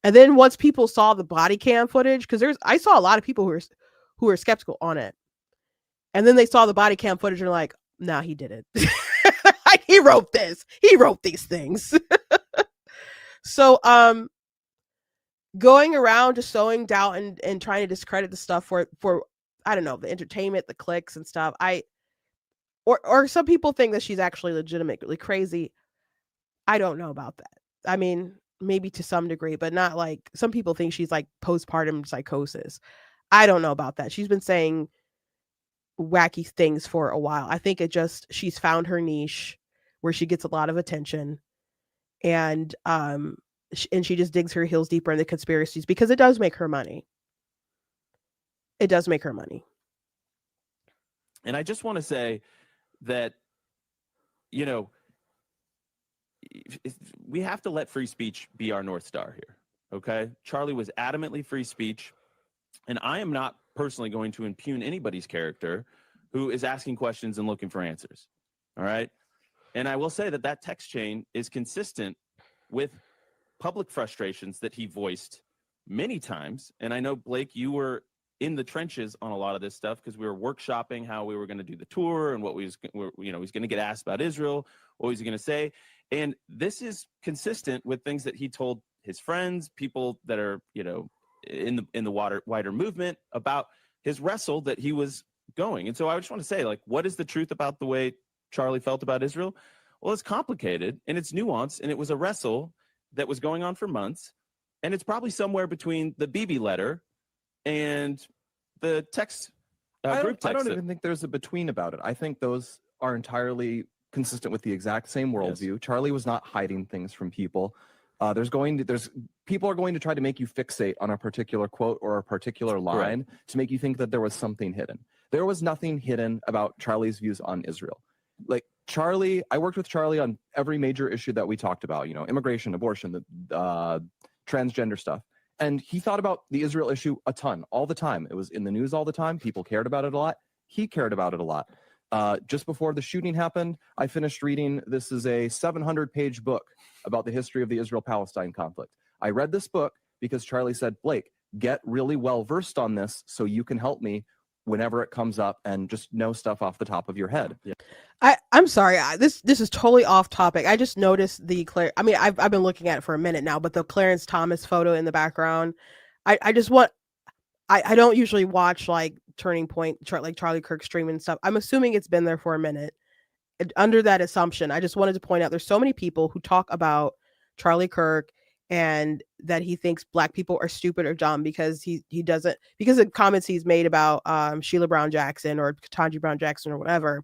And then once people saw the body cam footage, because I saw a lot of people who were skeptical on it. And then they saw the body cam footage and are like, nah, he did it. Like, he wrote this. He wrote these things. So going around just sowing doubt and trying to discredit the stuff for I don't know, the entertainment, the clicks and stuff. Or some people think that she's actually legitimately crazy. I don't know about that. I mean, maybe to some degree, but not like some people think she's like postpartum psychosis. I don't know about that. She's been saying wacky things for a while. I think she's found her niche where she gets a lot of attention, and she just digs her heels deeper in the conspiracies because it does make her money. It does make her money. And I just want to say that, you know, we have to let free speech be our North Star here. Okay. Charlie was adamantly free speech. And I am not personally going to impugn anybody's character who is asking questions and looking for answers. All right. And I will say that text chain is consistent with public frustrations that he voiced many times. And I know, Blake, you were in the trenches on a lot of this stuff because we were workshopping how we were going to do the tour and what he's going to get asked about Israel, what was he going to say. And this is consistent with things that he told his friends, people that are, in the wider movement, about his wrestle that he was going. And so I just want to say, like, what is the truth about the way Charlie felt about Israel? Well, it's complicated and it's nuanced, and it was a wrestle that was going on for months. And it's probably somewhere between the BB letter and the text group text. I don't even think there's a between about it. I think those are entirely consistent with the exact same worldview. Yes. Charlie was not hiding things from people. People are going to try to make you fixate on a particular quote or a particular line to make you think that there was something hidden. There was nothing hidden about Charlie's views on Israel. Like, Charlie, I worked with Charlie on every major issue that we talked about, immigration, abortion, the transgender stuff. And he thought about the Israel issue a ton, all the time. It was in the news all the time. People cared about it a lot. He cared about it a lot. Just before the shooting happened, I finished reading, this is a 700-page book about the history of the Israel-Palestine conflict. I read this book because Charlie said, Blake, get really well-versed on this so you can help me whenever it comes up and just know stuff off the top of your head. Yeah. I'm sorry. This is totally off topic. I just noticed I've been looking at it for a minute now, but the Clarence Thomas photo in the background, I don't usually watch like Turning Point, like Charlie Kirk streaming and stuff. I'm assuming it's been there for a minute. Under that assumption, I just wanted to point out there's so many people who talk about Charlie Kirk and that he thinks Black people are stupid or dumb because he doesn't, because of comments he's made about Sheila Brown Jackson or Ketanji Brown Jackson or whatever.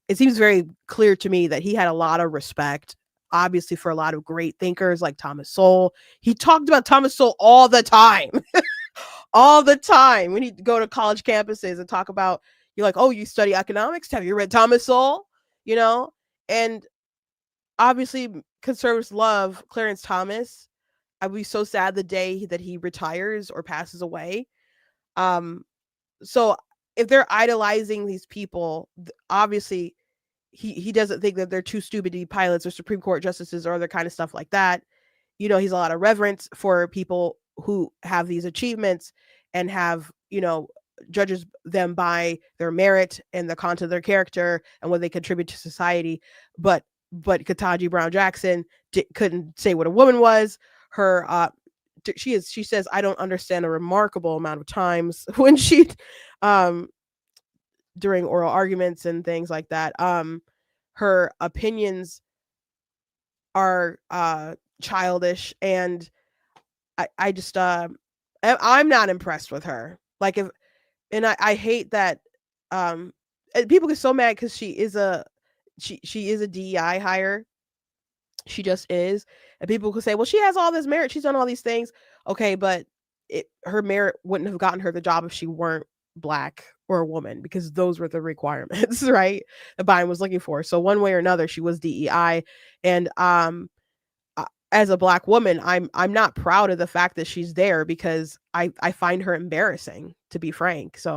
It seems very clear to me that he had a lot of respect, obviously, for a lot of great thinkers like Thomas Sowell. He talked about Thomas Sowell all the time. All the time when he'd go to college campuses and talk about, you're like, oh, you study economics? Have you read Thomas Sowell? And obviously conservatives love Clarence Thomas. I'd be so sad the day that he retires or passes away. So if they're idolizing these people, obviously he doesn't think that they're too stupid to be pilots or Supreme Court justices or other kind of stuff like that. He's a lot of reverence for people who have these achievements and have, judges them by their merit and the content of their character and what they contribute to society. But but Ketanji Brown Jackson couldn't say what a woman was. Her she says, I don't understand a remarkable amount of times when she during oral arguments and things like that. Her opinions are childish, and I just I'm not impressed with her. Like, I hate that people get so mad because she is a DEI hire. She just is. And people could say, well, she has all this merit, she's done all these things. Okay, but her merit wouldn't have gotten her the job if she weren't Black or a woman, because those were the requirements, right, that Biden was looking for. So one way or another, she was DEI. And as a Black woman, I'm not proud of the fact that she's there, because I find her embarrassing, to be frank. So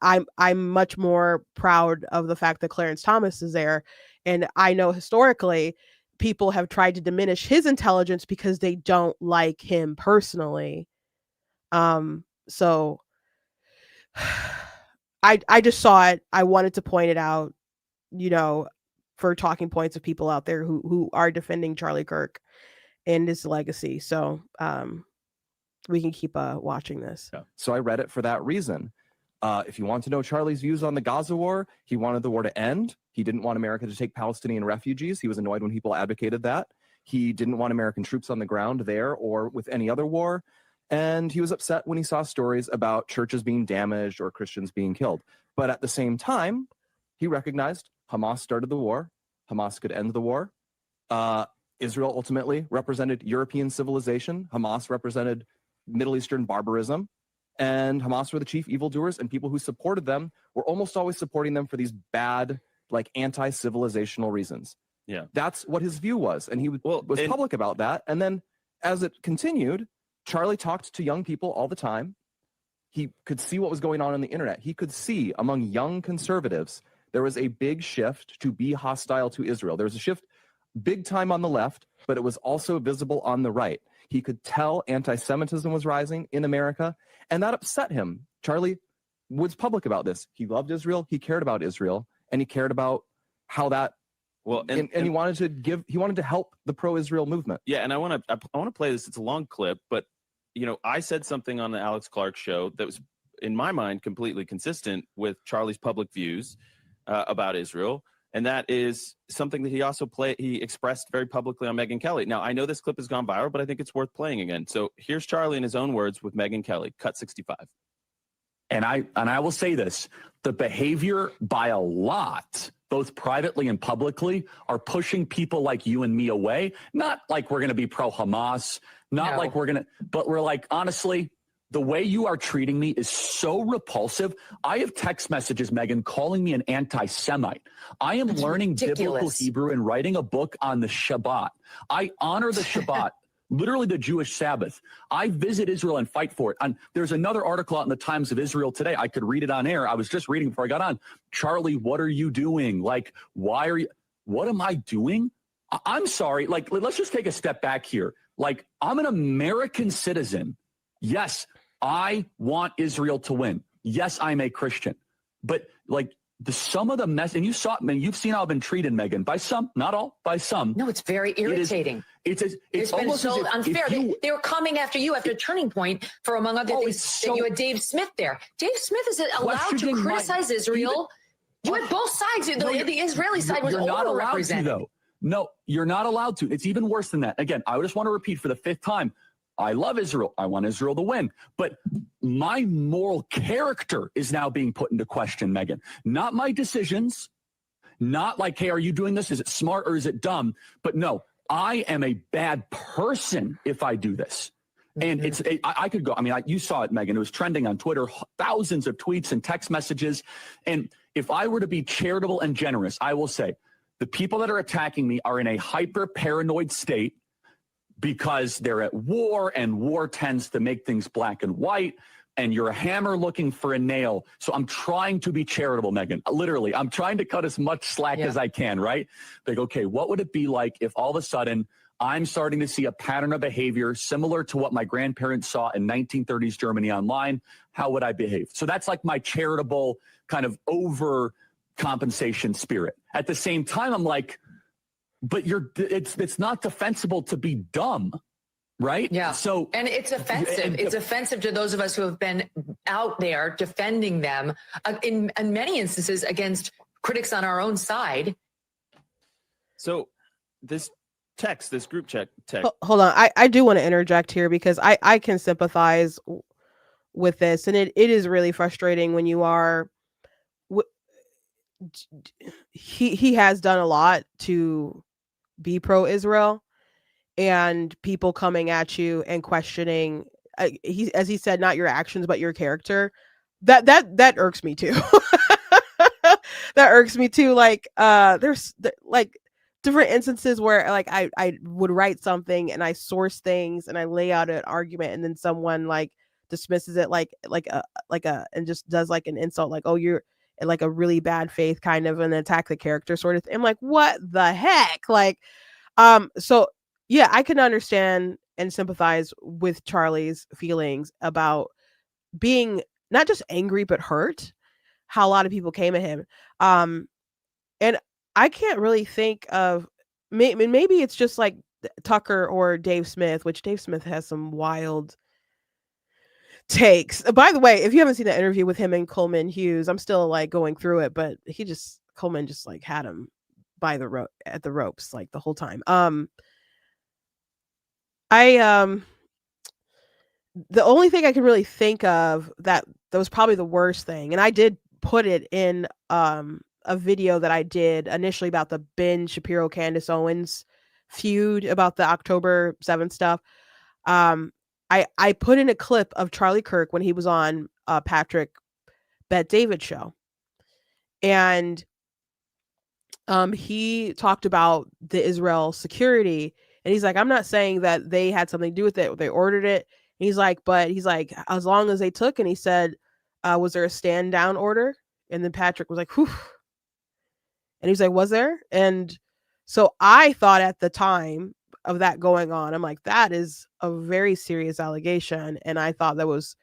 I'm much more proud of the fact that Clarence Thomas is there. And I know historically people have tried to diminish his intelligence because they don't like him personally. So I just saw it. I wanted to point it out, for talking points of people out there who are defending Charlie Kirk and his legacy. So we can keep watching this. Yeah. So I read it for that reason. If you want to know Charlie's views on the Gaza war, he wanted the war to end. He didn't want America to take Palestinian refugees. He was annoyed when people advocated that. He didn't want American troops on the ground there or with any other war. And he was upset when he saw stories about churches being damaged or Christians being killed. But at the same time, he recognized Hamas started the war. Hamas could end the war. Israel ultimately represented European civilization. Hamas represented Middle Eastern barbarism. And Hamas were the chief evildoers, and people who supported them were almost always supporting them for these bad, like, anti-civilizational reasons. Yeah. That's what his view was. And he was public about that. And then as it continued, Charlie talked to young people all the time. He could see what was going on the internet. He could see among young conservatives, there was a big shift to be hostile to Israel. There was a shift big time on the left, but it was also visible on the right. He could tell anti-Semitism was rising in America, and that upset him. Charlie was public about this. He loved Israel. He cared about Israel, and he cared about how that. Well, and he wanted to help the pro-Israel movement. Yeah, and I want to play this. It's a long clip, but I said something on the Alex Clark show that was, in my mind, completely consistent with Charlie's public views about Israel. And that is something that he expressed very publicly on Megyn Kelly. Now, I know this clip has gone viral, but I think it's worth playing again. So here's Charlie in his own words with Megyn Kelly, cut 65. And I will say this, the behavior by a lot, both privately and publicly, are pushing people like you and me away. Not like we're going to be pro-Hamas, like we're going to, but we're like, honestly, the way you are treating me is so repulsive. I have text messages, Megyn, calling me an anti-Semite. I am learning biblical Hebrew and writing a book on the Shabbat. I honor the Shabbat, literally the Jewish Sabbath. I visit Israel and fight for it. And there's another article out in the Times of Israel today. I could read it on air. I was just reading before I got on. Charlie, what are you doing? Like, what am I doing? I'm sorry. Like, let's just take a step back here. Like, I'm an American citizen. Yes, I want Israel to win. Yes, I'm a Christian. But like some of the mess, and you saw, man, you've seen how I've been treated, Megyn, by some, not all, by some. No, it's very irritating. It's almost been so unfair. They were coming after you after Turning Point for, among other things, that you had Dave Smith there. Dave Smith is allowed to criticize Israel. You had both sides. The Israeli side was overrepresented. No, you're not allowed to. It's even worse than that. Again, I just want to repeat for the fifth time. I love Israel. I want Israel to win. But my moral character is now being put into question, Megyn. Not my decisions. Not like, hey, are you doing this? Is it smart or is it dumb? But no, I am a bad person if I do this. And I could go. I mean, you saw it, Megyn. It was trending on Twitter, thousands of tweets and text messages. And if I were to be charitable and generous, I will say the people that are attacking me are in a hyper paranoid state, because they're at war, and war tends to make things black and white, and you're a hammer looking for a nail. So I'm trying to be charitable, Megyn. Literally, I'm trying to cut as much slack as I can, right? Like, okay, what would it be like if all of a sudden I'm starting to see a pattern of behavior similar to what my grandparents saw in 1930s Germany online? How would I behave? So that's like my charitable kind of overcompensation spirit. At the same time, I'm like, but it's not defensible to be dumb, right? Yeah. So, and it's offensive. It's offensive to those of us who have been out there defending them in many instances against critics on our own side. So this group chat text. Hold on. I do want to interject here because I can sympathize with this, and it is really frustrating when you are he has done a lot to be pro-Israel, and people coming at you and questioning he, as he said, not your actions but your character, that irks me too. That irks me too. Like there's like different instances where like I would write something and I source things and I lay out an argument, and then someone like dismisses it like a and just does like an insult, like, oh, you're like a really bad faith kind of an attack the character sort of thing. I'm like, what the heck? Like so yeah, I can understand and sympathize with Charlie's feelings about being not just angry but hurt how a lot of people came at him. And I can't really think of maybe it's just like Tucker or Dave Smith, which Dave Smith has some wild takes. By the way, if you haven't seen the interview with him and Coleman Hughes, I'm still like going through it, but Coleman just like had him by the at the ropes like the whole time. The only thing I can really think of that was probably the worst thing, and I did put it in a video that I did initially about the Ben Shapiro Candace Owens feud about the October 7th stuff. I put in a clip of Charlie Kirk when he was on Patrick Bet-David show, and he talked about the Israel security, and he's like, I'm not saying that they had something to do with it, they ordered it. And he's like, as long as they took, and he said, was there a stand down order? And then Patrick was like, whew. And he's like, was there? And so I thought at the time of that going on, I'm like, that is a very serious allegation. And I thought that was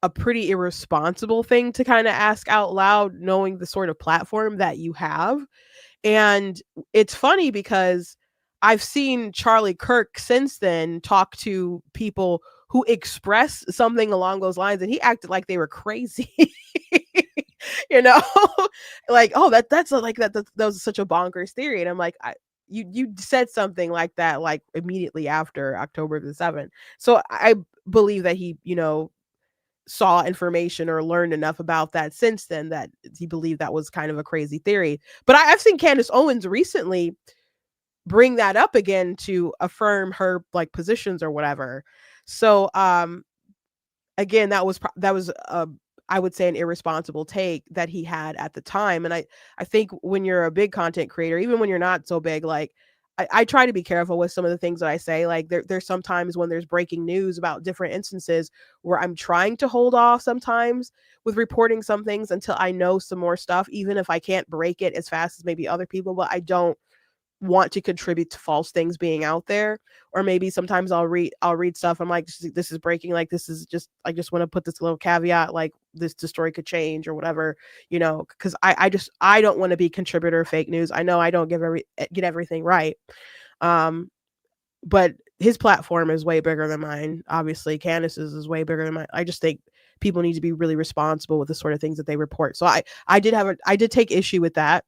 a pretty irresponsible thing to kind of ask out loud, knowing the sort of platform that you have. And it's funny because I've seen Charlie Kirk since then talk to people who express something along those lines, and he acted like they were crazy. You know, like, oh, that's like that was such a bonkers theory. And I'm like, you said something like that like immediately after October the 7th. So I believe that he, saw information or learned enough about that since then that he believed that was kind of a crazy theory. But I've seen Candace Owens recently bring that up again to affirm her like positions or whatever. So again, that was I would say an irresponsible take that he had at the time. And I think when you're a big content creator, even when you're not so big, like I try to be careful with some of the things that I say. Like there's sometimes when there's breaking news about different instances where I'm trying to hold off sometimes with reporting some things until I know some more stuff, even if I can't break it as fast as maybe other people, but I don't want to contribute to false things being out there. Or maybe sometimes I'll read stuff, I'm like, this is breaking, like this is just, I just want to put this little caveat, like the story could change or whatever, because I don't want to be contributor fake news. I know I don't get everything right, but his platform is way bigger than mine. Obviously Candace's is way bigger than mine. I just think people need to be really responsible with the sort of things that they report. So I did take issue with that.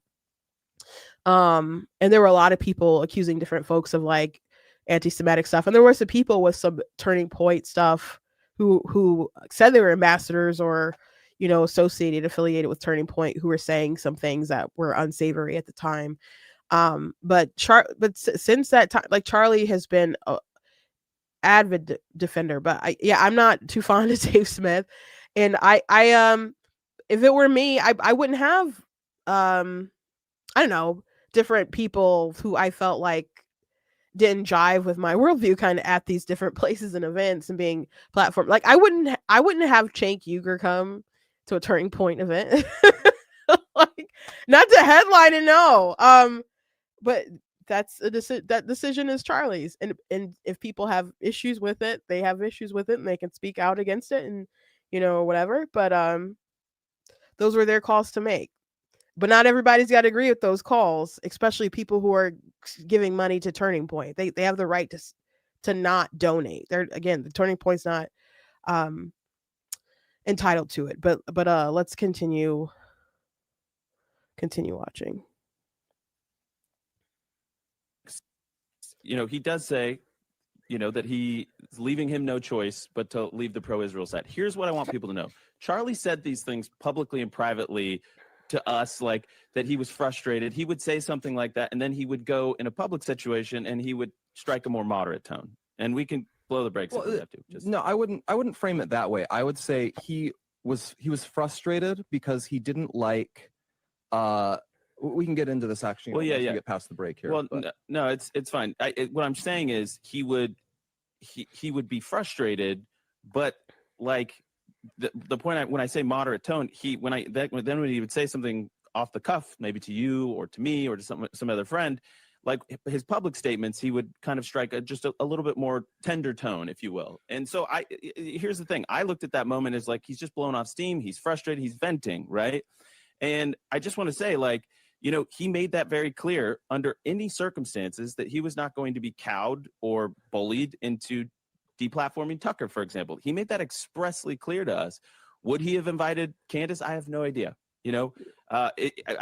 And there were a lot of people accusing different folks of like anti-Semitic stuff. And there were some people with some Turning Point stuff who said they were ambassadors or, affiliated with Turning Point, who were saying some things that were unsavory at the time. But since that time, like Charlie has been a avid defender, but I'm not too fond of Dave Smith. And I if it were me, I wouldn't have, I don't know, different people who I felt like didn't jive with my worldview kind of at these different places and events and being platform. Like I wouldn't have Cenk Uygur come to a Turning Point event. Like not to headline and no. But that's that decision is Charlie's. And if people have issues with it, they have issues with it and they can speak out against it and whatever. But those were their calls to make. But not everybody's got to agree with those calls, especially people who are giving money to Turning Point. They have the right to not donate. They're, again, the Turning Point's not entitled to it. But let's continue watching. He does say, that he is leaving him no choice but to leave the pro-Israel side. Here's what I want people to know. Charlie said these things publicly and privately to us, like that he was frustrated. He would say something like that, and then he would go in a public situation and he would strike a more moderate tone. And we can blow the brakes if we have to. No, I wouldn't frame it that way. I would say he was frustrated because he didn't like we can get into this actually once we get past the break here. Well, no, it's fine. What I'm saying is he would be frustrated, but like the point when I say moderate tone, when he would say something off the cuff, maybe to you or to me or to some other friend, like his public statements, he would kind of strike just a little bit more tender tone, if you will. And so here's the thing. I looked at that moment as like, he's just blown off steam. He's frustrated. He's venting. Right. And I just want to say, like, he made that very clear under any circumstances that he was not going to be cowed or bullied into deplatforming Tucker, for example. He made that expressly clear to us. Would he have invited Candace? I have no idea. I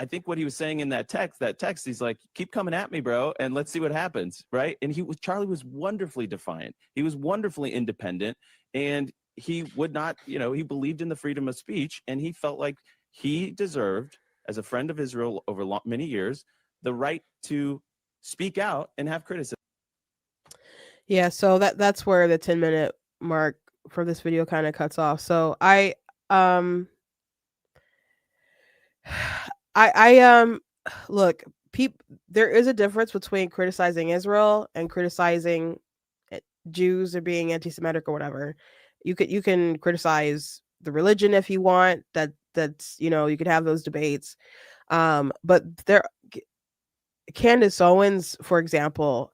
think what he was saying in that text, he's like, keep coming at me, bro, and let's see what happens, right? And Charlie was wonderfully defiant. He was wonderfully independent, and he would not, he believed in the freedom of speech, and he felt like he deserved, as a friend of Israel over many years, the right to speak out and have criticism. Yeah, so that's where the 10-minute mark for this video kind of cuts off. So I look, there is a difference between criticizing Israel and criticizing Jews or being anti-Semitic or whatever. You can criticize the religion if you want. That's you could have those debates. But Candace Owens, for example,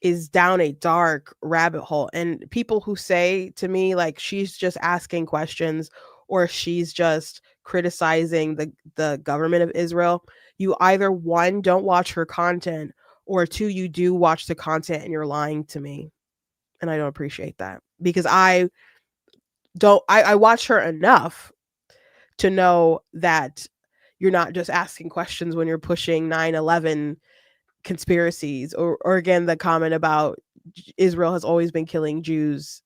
is down a dark rabbit hole, and people who say to me like she's just asking questions or she's just criticizing the government of Israel, you either, one, don't watch her content, or two, you do watch the content and you're lying to me. And I don't appreciate that, because I watch her enough to know that you're not just asking questions when you're pushing 9/11 conspiracies, or again, the comment about Israel has always been killing Jews.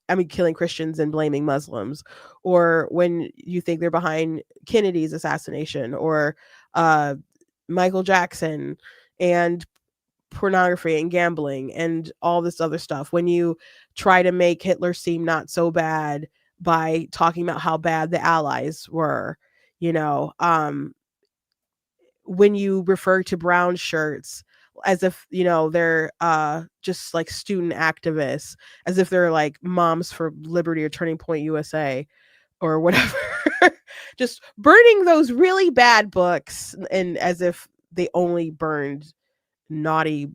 I mean, killing Christians and blaming Muslims, or when you think they're behind Kennedy's assassination, or Michael Jackson and pornography and gambling and all this other stuff. When you try to make Hitler seem not so bad by talking about how bad the Allies were, when you refer to brown shirts as if they're just like student activists, as if they're like moms for liberty or Turning Point USA or whatever, just burning those really bad books, and as if they only burned naughty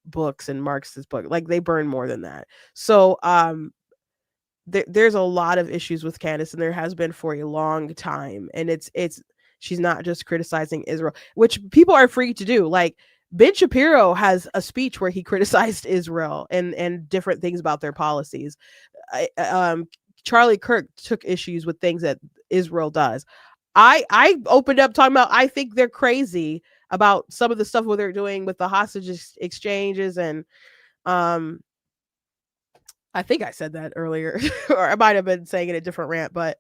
books and Marxist book, like they burn more than that. So there's a lot of issues with Candace, and there has been for a long time, and it's she's not just criticizing Israel, which people are free to do. Like Ben Shapiro has a speech where he criticized Israel and different things about their policies. Charlie Kirk took issues with things that Israel does. I opened up talking about, I think they're crazy about some of the stuff what they're doing with the hostage exchanges, and I think I said that earlier, or I might have been saying it in a different rant, but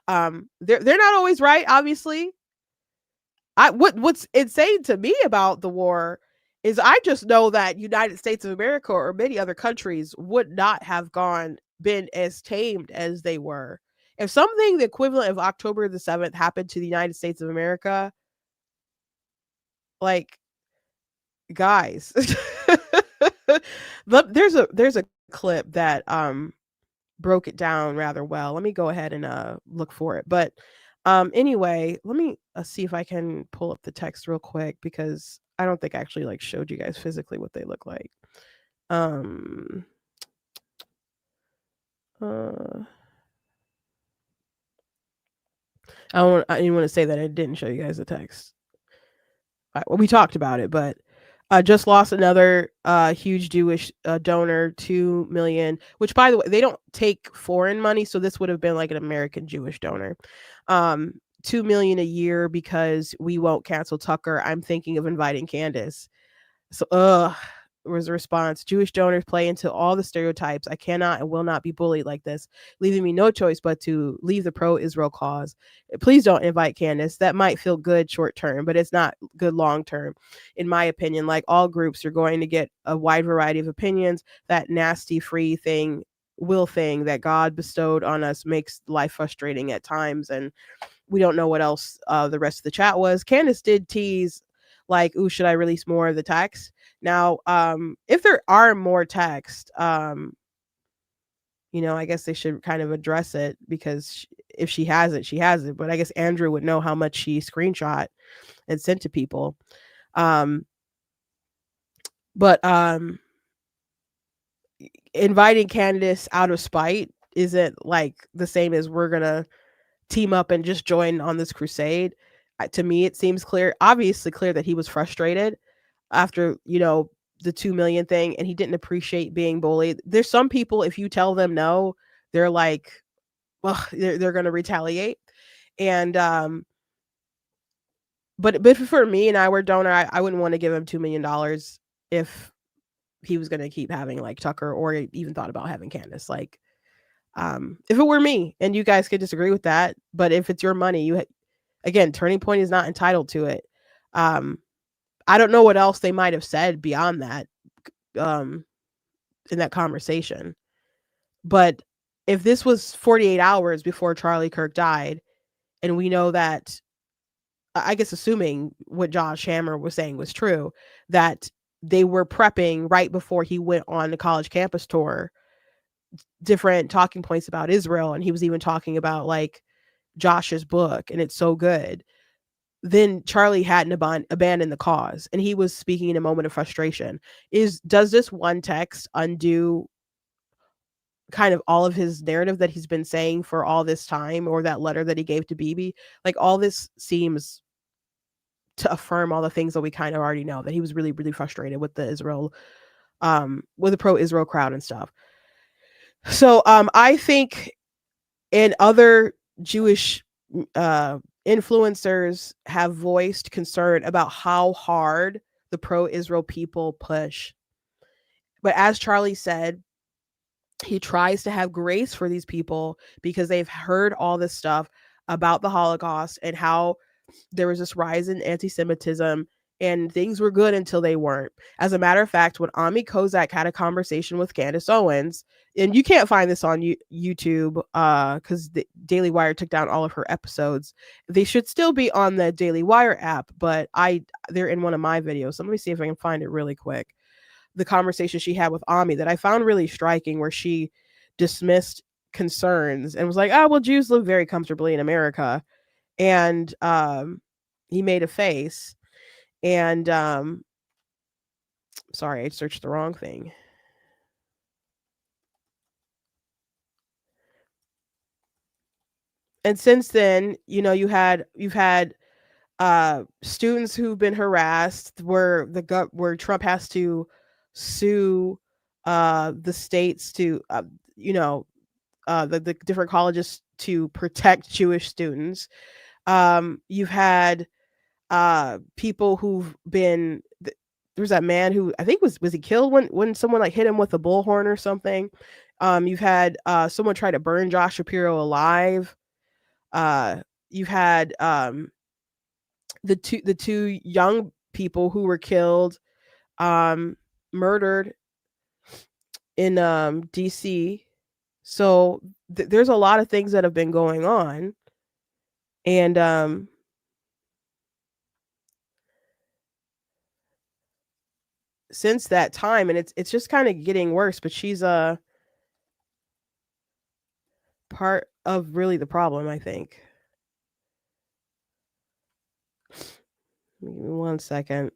they're not always right, obviously. What's insane to me about the war is I just know that United States of America or many other countries would not have been as tamed as they were. If something the equivalent of October the 7th happened to the United States of America, like, guys, there's a clip that broke it down rather well. Let me go ahead and look for it. But anyway, let me see if I can pull up the text real quick, because I don't think I actually like showed you guys physically what they look like. I didn't want to say that I didn't show you guys the text. we talked about it, but just lost another huge Jewish donor, 2 million, which, by the way, they don't take foreign money, so this would have been like an American Jewish donor. 2 million a year because we won't cancel Tucker. I'm thinking of inviting Candace. So was the response. Jewish donors play into all the stereotypes. I cannot and will not be bullied like this, leaving me no choice but to leave the pro-Israel cause. Please don't invite Candace. That might feel good short term, but it's not good long term. In my opinion, like all groups, you're going to get a wide variety of opinions. That nasty free thing, will thing that God bestowed on us makes life frustrating at times. And we don't know what else the rest of the chat was. Candace did tease like, ooh, should I release more of the text? Now, if there are more text, I guess they should kind of address it, because if she has it, she has it. But I guess Andrew would know how much she screenshot and sent to people. But inviting Candace out of spite isn't like the same as we're gonna team up and just join on this crusade. To me, it seems obviously clear that he was frustrated after, the 2 million thing, and he didn't appreciate being bullied. There's some people, if you tell them no, they're like, well, they're going to retaliate. And, but for me and I were donor, I wouldn't want to give him $2 million if he was going to keep having like Tucker, or even thought about having Candace. Like, if it were me, and you guys could disagree with that, but if it's your money, again, Turning Point is not entitled to it. I don't know what else they might have said beyond that, in that conversation. But if this was 48 hours before Charlie Kirk died, and we know that, I guess assuming what Josh Hammer was saying was true, that they were prepping right before he went on the college campus tour, different talking points about Israel, and he was even talking about like Josh's book, and it's so good. Then Charlie hadn't abandoned the cause, and he was speaking in a moment of frustration. Does this one text undo kind of all of his narrative that he's been saying for all this time, or that letter that he gave to Bibi? Like, all this seems to affirm all the things that we kind of already know, that he was really, really frustrated with the Israel, with the pro-Israel crowd and stuff. So I think, and other Jewish influencers have voiced concern about how hard the pro-Israel people push. But as Charlie said, he tries to have grace for these people because they've heard all this stuff about the Holocaust and how there was this rise in anti-Semitism, and things were good until they weren't. As a matter of fact, when Ami Kozak had a conversation with Candace Owens, and you can't find this on YouTube because the Daily Wire took down all of her episodes. They should still be on the Daily Wire app, but they're in one of my videos. So let me see if I can find it really quick. The conversation she had with Ami that I found really striking, where she dismissed concerns and was like, oh, well, Jews live very comfortably in America. And he made a face, and sorry, I searched the wrong thing. And since then, you've had students who've been harassed, where Trump has to sue the states to the different colleges to protect Jewish students. You've had people who've been, there's that man who I think was he killed when someone like hit him with a bullhorn or something. You've had someone try to burn Josh Shapiro alive. You've had the two young people who were killed, murdered in DC. So there's a lot of things that have been going on, and since that time, and it's just kind of getting worse. But she's a part of really the problem, I think. Give me 1 second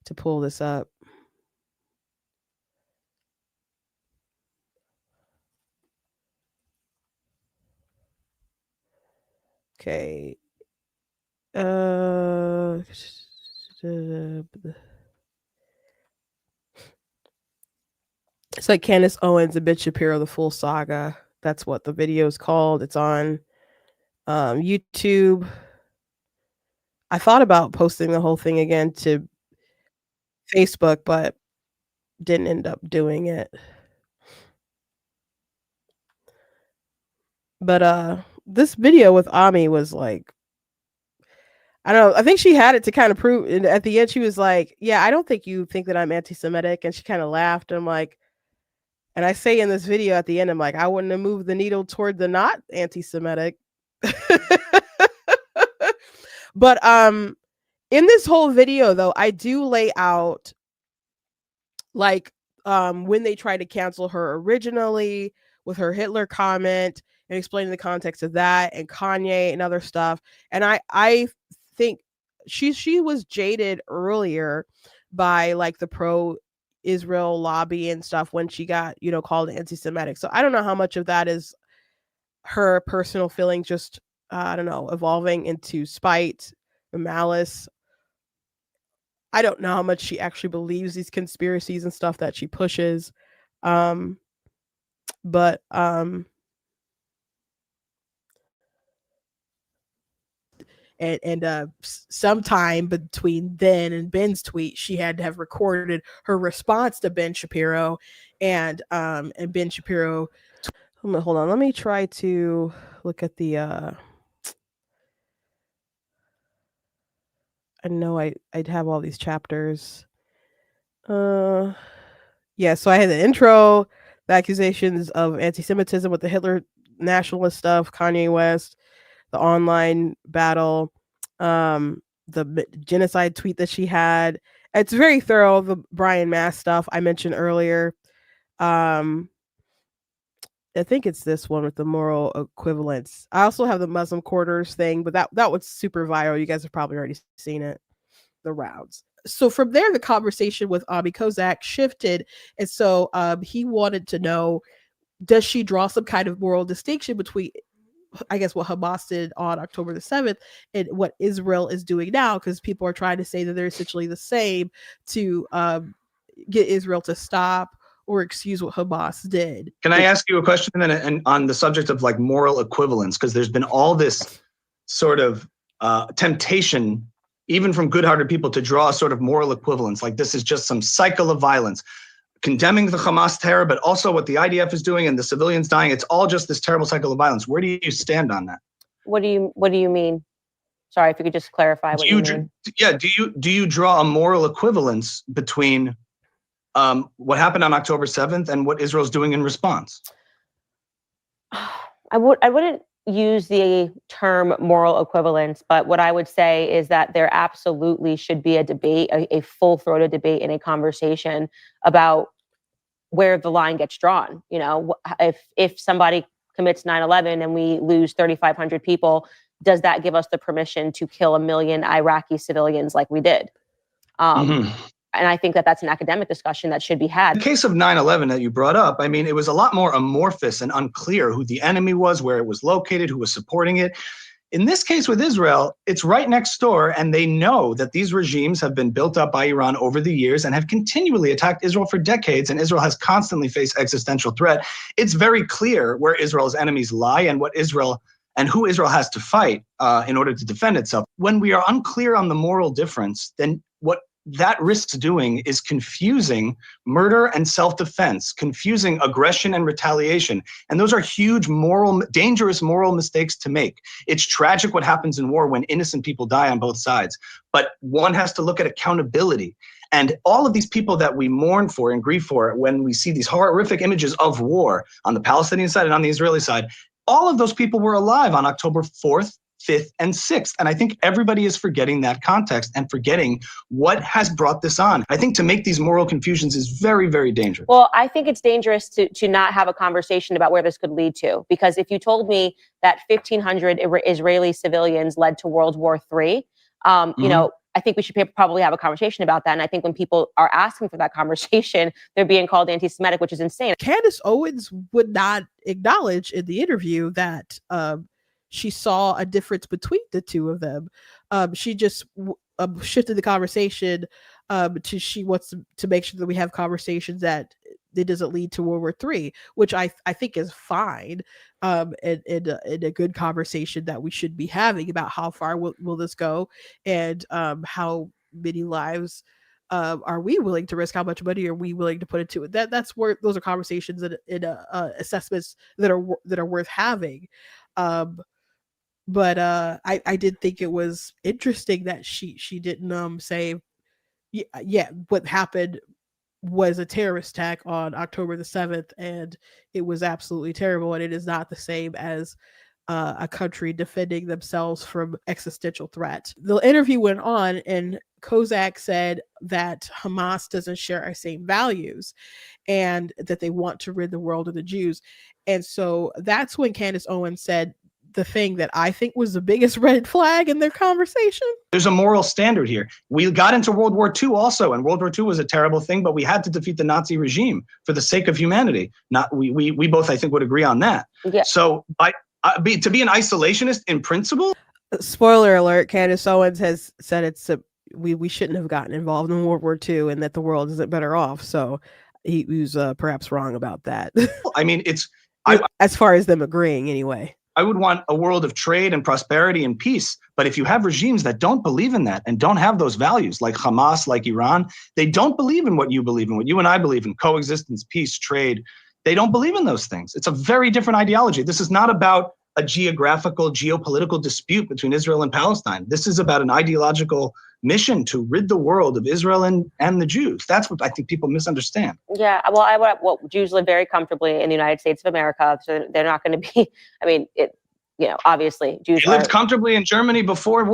to pull this up. Okay. it's like Candace Owens and Ben Shapiro, the full saga. That's what the video is called. It's on YouTube. I thought about posting the whole thing again to Facebook, but didn't end up doing it. But this video with Ami was like, I don't know. I think she had it to kind of prove. And at the end, she was like, "Yeah, I don't think you think that I'm anti-Semitic," and she kind of laughed. I'm like, and I say in this video at the end, I'm like, I wouldn't have moved the needle toward the not anti-Semitic. But in this whole video, though, I do lay out like when they tried to cancel her originally with her Hitler comment and explaining the context of that and Kanye and other stuff. And I think she was jaded earlier by like the pro-Israel lobby and stuff when she got, called anti-Semitic. So I don't know how much of that is her personal feelings just I don't know, evolving into spite or malice. I don't know how much she actually believes these conspiracies and stuff that she pushes. But sometime between then and Ben's tweet, she had to have recorded her response to Ben Shapiro, and Ben Shapiro. Hold on, let me try to look at the. I know I'd have all these chapters. Yeah, so I had the intro, the accusations of anti-Semitism with the Hitler nationalist stuff, Kanye West, the online battle, the genocide tweet that she had. It's very thorough. The Brian Mass stuff I mentioned earlier. I think it's this one with the moral equivalence. I also have the Muslim quarters thing, but that was super viral. You guys have probably already seen it, the rounds. So from there, the conversation with Ami Kozak shifted. And so he wanted to know, does she draw some kind of moral distinction between, I guess, what Hamas did on October the 7th and what Israel is doing now? Because people are trying to say that they're essentially the same to get Israel to stop or excuse what Hamas did. Can I ask you a question then, and on the subject of like moral equivalence? Because there's been all this sort of temptation, even from good-hearted people, to draw a sort of moral equivalence. Like this is just some cycle of violence, condemning the Hamas terror, but also what the IDF is doing and the civilians dying. It's all just this terrible cycle of violence. Where do you stand on that? What do you mean? Sorry, if you could just clarify what you mean. Yeah, do you draw a moral equivalence between what happened on October 7th and what Israel's doing in response? I wouldn't use the term moral equivalence, but what I would say is that there absolutely should be a debate, a full-throated debate and a conversation about where the line gets drawn. If somebody commits 9/11 and we lose 3,500 people, does that give us the permission to kill 1 million Iraqi civilians like we did? And I think that that's an academic discussion that should be had. The case of 9/11 that you brought up, I mean, it was a lot more amorphous and unclear who the enemy was, where it was located, who was supporting it. In this case with Israel, it's right next door, and they know that these regimes have been built up by Iran over the years and have continually attacked Israel for decades, and Israel has constantly faced existential threat. It's very clear where Israel's enemies lie and what Israel and who Israel has to fight in order to defend itself. When we are unclear on the moral difference, then what that risks doing is confusing murder and self-defense, confusing aggression and retaliation. And those are huge dangerous moral mistakes to make. It's tragic what happens in war when innocent people die on both sides. But one has to look at accountability. And all of these people that we mourn for and grieve for when we see these horrific images of war on the Palestinian side and on the Israeli side, all of those people were alive on October 4th, 5th, and 6th. And I think everybody is forgetting that context and forgetting what has brought this on. I think to make these moral confusions is very, very dangerous. Well, I think it's dangerous to not have a conversation about where this could lead to. Because if you told me that 1,500 Israeli civilians led to World War III, I think we should probably have a conversation about that. And I think when people are asking for that conversation, they're being called anti-Semitic, which is insane. Candace Owens would not acknowledge in the interview that she saw a difference between the two of them. She just shifted the conversation to she wants to make sure that we have conversations that it doesn't lead to World War III, which I think is fine, and a good conversation that we should be having about how far will this go, and how many lives are we willing to risk, how much money are we willing to put into it. That's where those are conversations and assessments that are worth having. But I did think it was interesting that she didn't say yeah what happened was a terrorist attack on October the 7th, and it was absolutely terrible, and it is not the same as a country defending themselves from existential threat. The interview went on, and Kozak said that Hamas doesn't share our same values and that they want to rid the world of the Jews. And so that's when Candace Owens said the thing that I think was the biggest red flag in their conversation. There's a moral standard here. We got into World War II also, and World War II was a terrible thing, but we had to defeat the Nazi regime for the sake of humanity. We both, I think, would agree on that. Yeah. So to be an isolationist in principle. Spoiler alert: Candace Owens has said we shouldn't have gotten involved in World War II, and that the world isn't better off. So he was perhaps wrong about that. I mean, as far as them agreeing, anyway. I would want a world of trade and prosperity and peace. But if you have regimes that don't believe in that and don't have those values, like Hamas, like Iran, they don't believe in what you believe in, what you and I believe in: coexistence, peace, trade. They don't believe in those things. It's a very different ideology. This is not about a geographical, geopolitical dispute between Israel and Palestine. This is about an ideological mission to rid the world of Israel and the Jews. That's what I think people misunderstand. Yeah, well, Jews live very comfortably in the United States of America, so they're not going to be. I mean, obviously, Jews lived comfortably in Germany before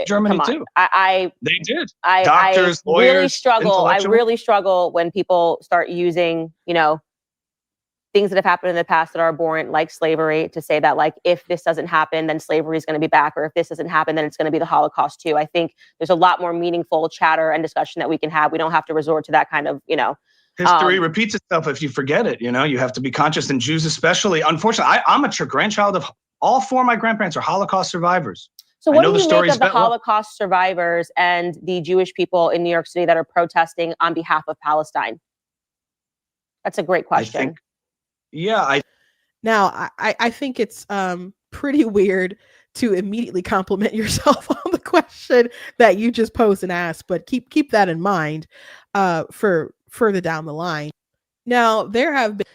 Germany too. They did. Doctors, lawyers, I really struggle when people start using, things that have happened in the past that are abhorrent, like slavery, to say that, like, if this doesn't happen, then slavery is going to be back, or if this doesn't happen, then it's going to be the Holocaust too. I think there's a lot more meaningful chatter and discussion that we can have. We don't have to resort to that kind of, History repeats itself if you forget it. You have to be conscious, and Jews especially. Unfortunately, I'm a grandchild of all four of my grandparents are Holocaust survivors. So what do you make of the Holocaust survivors and the Jewish people in New York City that are protesting on behalf of Palestine? That's a great question. I think it's pretty weird to immediately compliment yourself on the question that you just posed and asked, but keep that in mind for further down the line. Now, there have been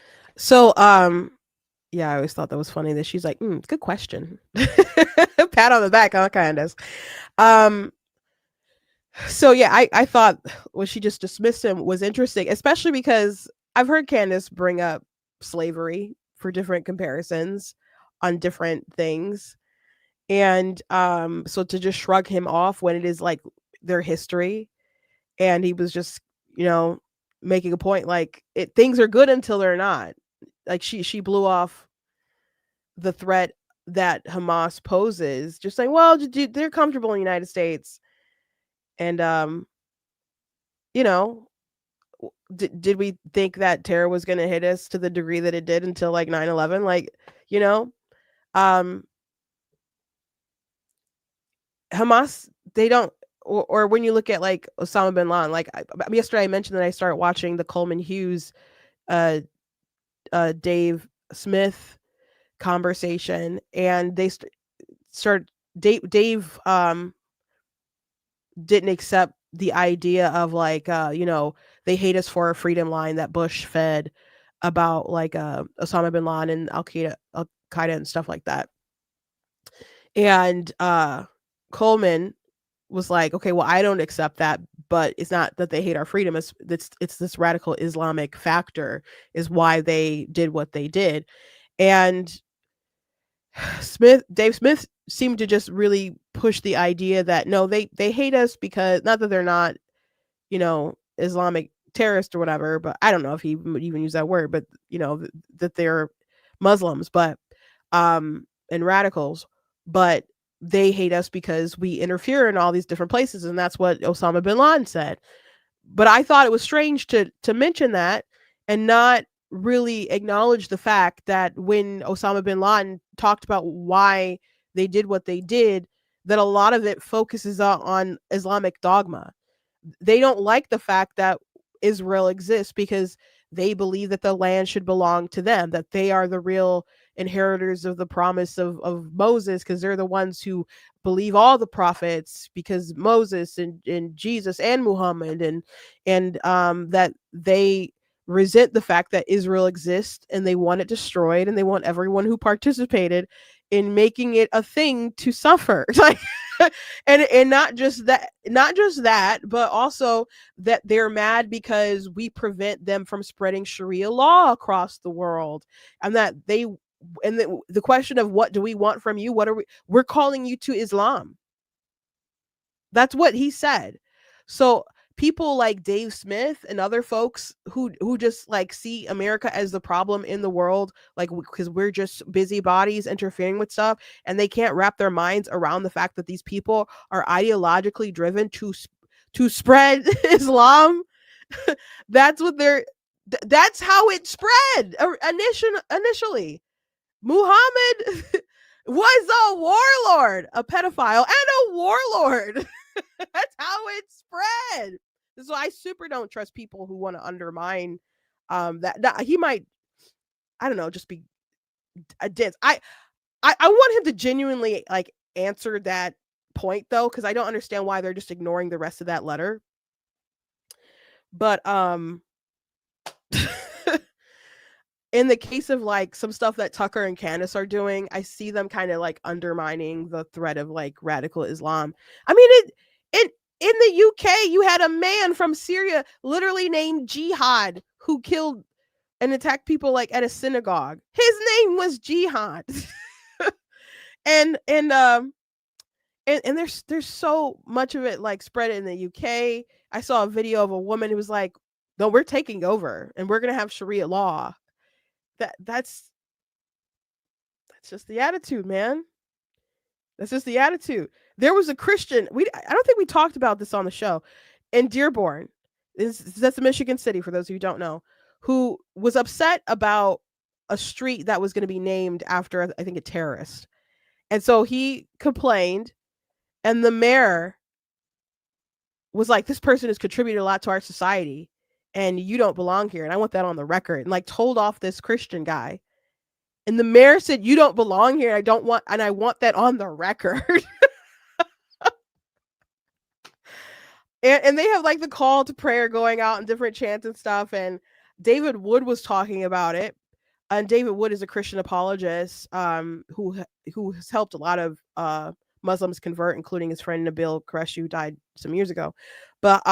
I always thought that was funny that she's like, good question. Pat on the back, huh, Candace? I thought when she just dismissed him was interesting, especially because I've heard Candace bring up slavery for different comparisons on different things. And so to just shrug him off when it is like their history, and he was just, making a point like things are good until they're not. Like she blew off the threat that Hamas poses, just saying, well, they're comfortable in the United States. And, did we think that terror was going to hit us to the degree that it did until like 9/11? Like, Hamas, they don't, or when you look at like Osama bin Laden, like yesterday I mentioned that I started watching the Coleman Hughes, Dave Smith conversation, and they Dave didn't accept the idea of like they hate us for our freedom line that Bush fed about like Osama bin Laden and Al Qaeda and stuff like that. And Coleman was like, okay, well, I don't accept that, but it's not that they hate our freedom. It's this radical Islamic factor is why they did what they did. And Dave Smith seemed to just really push the idea that no, they hate us because, not that they're not, Islamic terrorists or whatever, but I don't know if he would even use that word, but that they're Muslims, but and radicals, but they hate us because we interfere in all these different places, and that's what Osama bin Laden said. But I thought it was strange to mention that and not really acknowledge the fact that when Osama bin Laden talked about why they did what they did, that a lot of it focuses on Islamic dogma. They don't like the fact that Israel exists because they believe that the land should belong to them, that they are the real inheritors of the promise of Moses, because they're the ones who believe all the prophets, because Moses and Jesus and Muhammad, and that they resent the fact that Israel exists and they want it destroyed, and they want everyone who participated in making it a thing to suffer. Like, and not just that, but also that they're mad because we prevent them from spreading Sharia law across the world, and that they, and the question of what do we want from you? We're calling you to Islam. That's what he said. So people like Dave Smith and other folks who just like see America as the problem in the world, like because we're just busybodies interfering with stuff, and they can't wrap their minds around the fact that these people are ideologically driven to spread Islam. That's what that's how it spread initially. Muhammad was a warlord, a pedophile, and a warlord. That's how it spread. So I super don't trust people who want to undermine that he might, I don't know, just be a diss. I want him to genuinely like answer that point though, because I don't understand why they're just ignoring the rest of that letter. But in the case of like some stuff that Tucker and Candace are doing, I see them kind of like undermining the threat of like radical Islam. I mean, in the UK, you had a man from Syria literally named Jihad who killed and attacked people like at a synagogue. His name was Jihad. and there's so much of it like spread in the UK. I saw a video of a woman who was like, "No, we're taking over and we're gonna have Sharia law." That's just the attitude, man. That's just the attitude. There was a Christian. I don't think we talked about this on the show. In Dearborn, that's Michigan City, for those of you who don't know, who was upset about a street that was going to be named after, I think, a terrorist. And so he complained, and the mayor was like, "This person has contributed a lot to our society, and you don't belong here. And I want that on the record," and like told off this Christian guy. And the mayor said, "You don't belong here. And I want that on the record." and they have like the call to prayer going out and different chants and stuff. And David Wood was talking about it. And David Wood is a Christian apologist who has helped a lot of Muslims convert, including his friend Nabil Qureshi, who died some years ago. But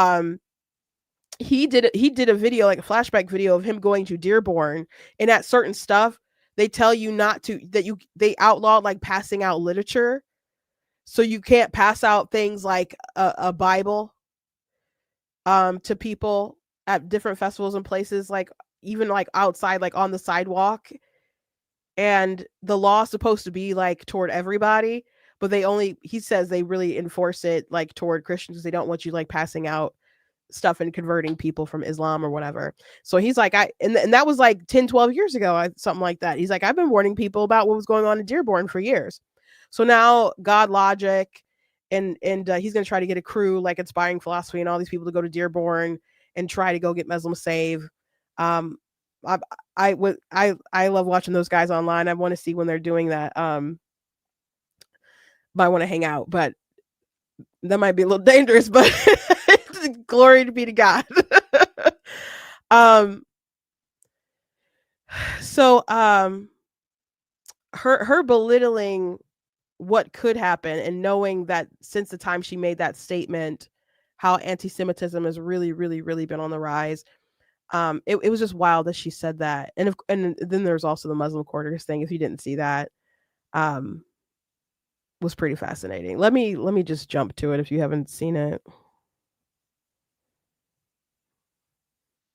he did a video, like a flashback video of him going to Dearborn, and at certain stuff they tell you not to, they outlawed like passing out literature, so you can't pass out things like a Bible to people at different festivals and places, like even like outside, like on the sidewalk. And the law is supposed to be like toward everybody, but he says they really enforce it like toward Christians. They don't want you like passing out stuff and converting people from Islam or whatever. So he's like, and that was like 10-12 years ago, something like that. He's like, "I've been warning people about what was going on in Dearborn for years." So now God Logic and he's going to try to get a crew like Inspiring Philosophy and all these people to go to Dearborn and try to go get Muslim Save. I love watching those guys online. I want to see when they're doing that. But I want to hang out, but that might be a little dangerous, but glory to be to God. So her belittling what could happen, and knowing that since the time she made that statement, how anti-Semitism has really, really, really been on the rise. It was just wild that she said that. And then there's also the Muslim quarters thing. If you didn't see that, was pretty fascinating. Let me just jump to it if you haven't seen it.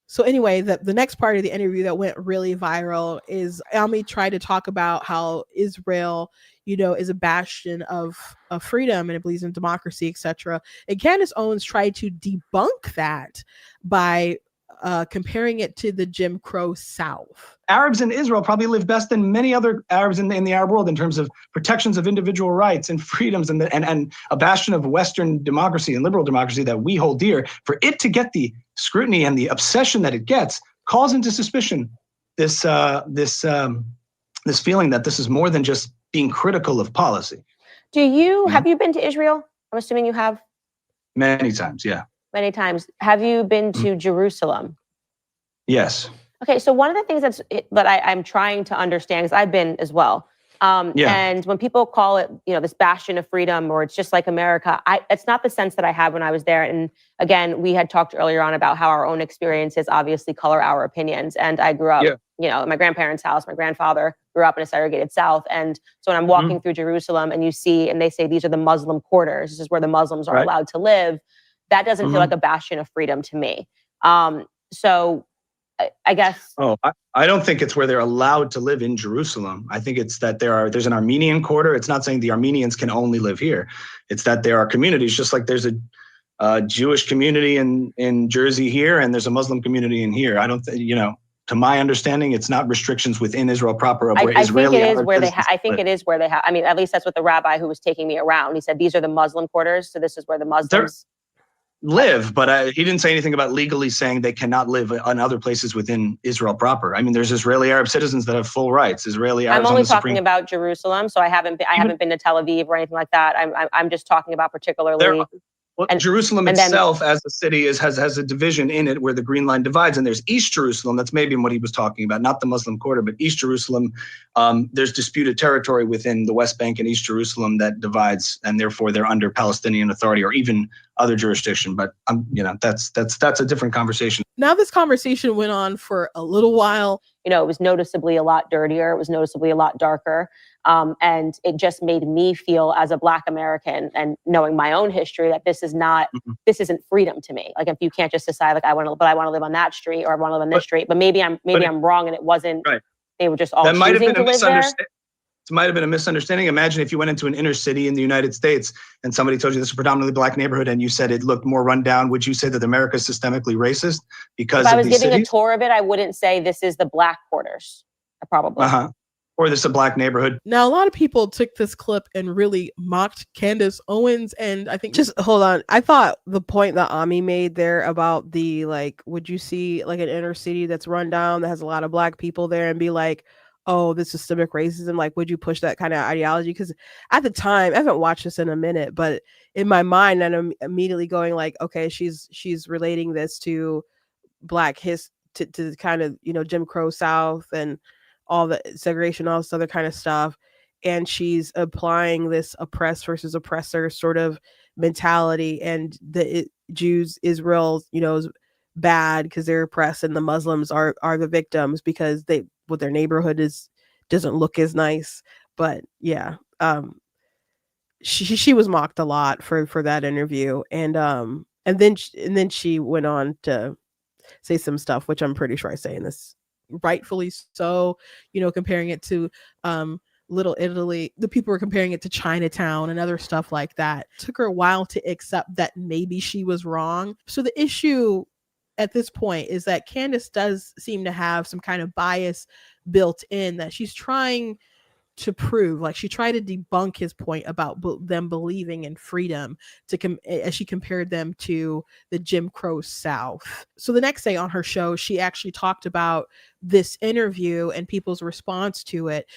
So anyway, the next part of the interview that went really viral is Almi tried to talk about how Israel, is a bastion of freedom and it believes in democracy, etc. And Candace Owens tried to debunk that by comparing it to the Jim Crow South. Arabs in Israel probably live best than many other Arabs in the Arab world in terms of protections of individual rights and freedoms and a bastion of Western democracy and liberal democracy that we hold dear. For it to get the scrutiny and the obsession that it gets calls into suspicion this feeling that this is more than just being critical of policy. Have you been to Israel? I'm assuming you have. Many times, yeah. Many times. Have you been to Jerusalem? Yes. Okay, so one of the things that I'm trying to understand, because I've been as well, and when people call it, this bastion of freedom, or it's just like America, it's not the sense that I had when I was there. And again, we had talked earlier on about how our own experiences obviously color our opinions. And I grew up, at my grandparents' house. My grandfather grew up in a segregated South. And so when I'm walking through Jerusalem and they say these are the Muslim quarters, this is where the Muslims are allowed to live, that doesn't feel like a bastion of freedom to me. So I guess. Oh, I don't think it's where they're allowed to live in Jerusalem. I think it's that there's an Armenian quarter. It's not saying the Armenians can only live here. It's that there are communities, just like there's a Jewish community in Jersey here, and there's a Muslim community in here. I don't think, to my understanding, it's not restrictions within Israel proper of where Israeli. I think it is where they have. I mean, at least that's what the rabbi who was taking me around. He said these are the Muslim quarters, so this is where the Muslims live, but he didn't say anything about legally saying they cannot live in other places within Israel proper. I mean, there's Israeli Arab citizens that have full rights. Israeli Arabs. I'm only talking about Jerusalem, so I haven't been to Tel Aviv or anything like that. I'm just talking about particularly. Jerusalem itself as a city has a division in it where the Green Line divides, and there's East Jerusalem. That's maybe what he was talking about, not the Muslim quarter, but East Jerusalem. There's disputed territory within the West Bank and East Jerusalem that divides, and therefore they're under Palestinian Authority or even other jurisdiction. But that's a different conversation. Now this conversation went on for a little while. It was noticeably a lot dirtier. It was noticeably a lot darker. And it just made me feel, as a Black American and knowing my own history, that this isn't freedom to me. Like, if you can't just decide, like, I want to live on that street, or I want to live on this street, but maybe I'm wrong, and it wasn't. Right. They were just all choosing to live there. It might have been a misunderstanding. Imagine if you went into an inner city in the United States and somebody told you this is a predominantly Black neighborhood, and you said it looked more run down. Would you say that America is systemically racist because if I was giving a tour of it, I wouldn't say this is the Black quarters. Probably. Or this is a Black neighborhood. Now, a lot of people took this clip and really mocked Candace Owens. And I think, just hold on. I thought the point that Ami made there about the, like, would you see like an inner city that's run down that has a lot of Black people there and be like, oh, this is systemic racism? Like, would you push that kind of ideology? Because at the time, I haven't watched this in a minute, but in my mind, I'm immediately going like, okay, she's relating this to Black to kind of, Jim Crow South and all the segregation, all this other kind of stuff. And she's applying this oppressed versus oppressor sort of mentality, and Jews, Israel, is bad because they're oppressed, and the Muslims are the victims because their neighborhood doesn't look as nice. But yeah, she was mocked a lot for that interview, and then she went on to say some stuff which I'm pretty sure I say in this rightfully so, comparing it to Little Italy. The people were comparing it to Chinatown and other stuff like that. It took her a while to accept that maybe she was wrong. So the issue at this point is that Candace does seem to have some kind of bias built in that she's trying to prove. Like, she tried to debunk his point about them believing in freedom as she compared them to the Jim Crow South. So the next day on her show, she actually talked about this interview and people's response to it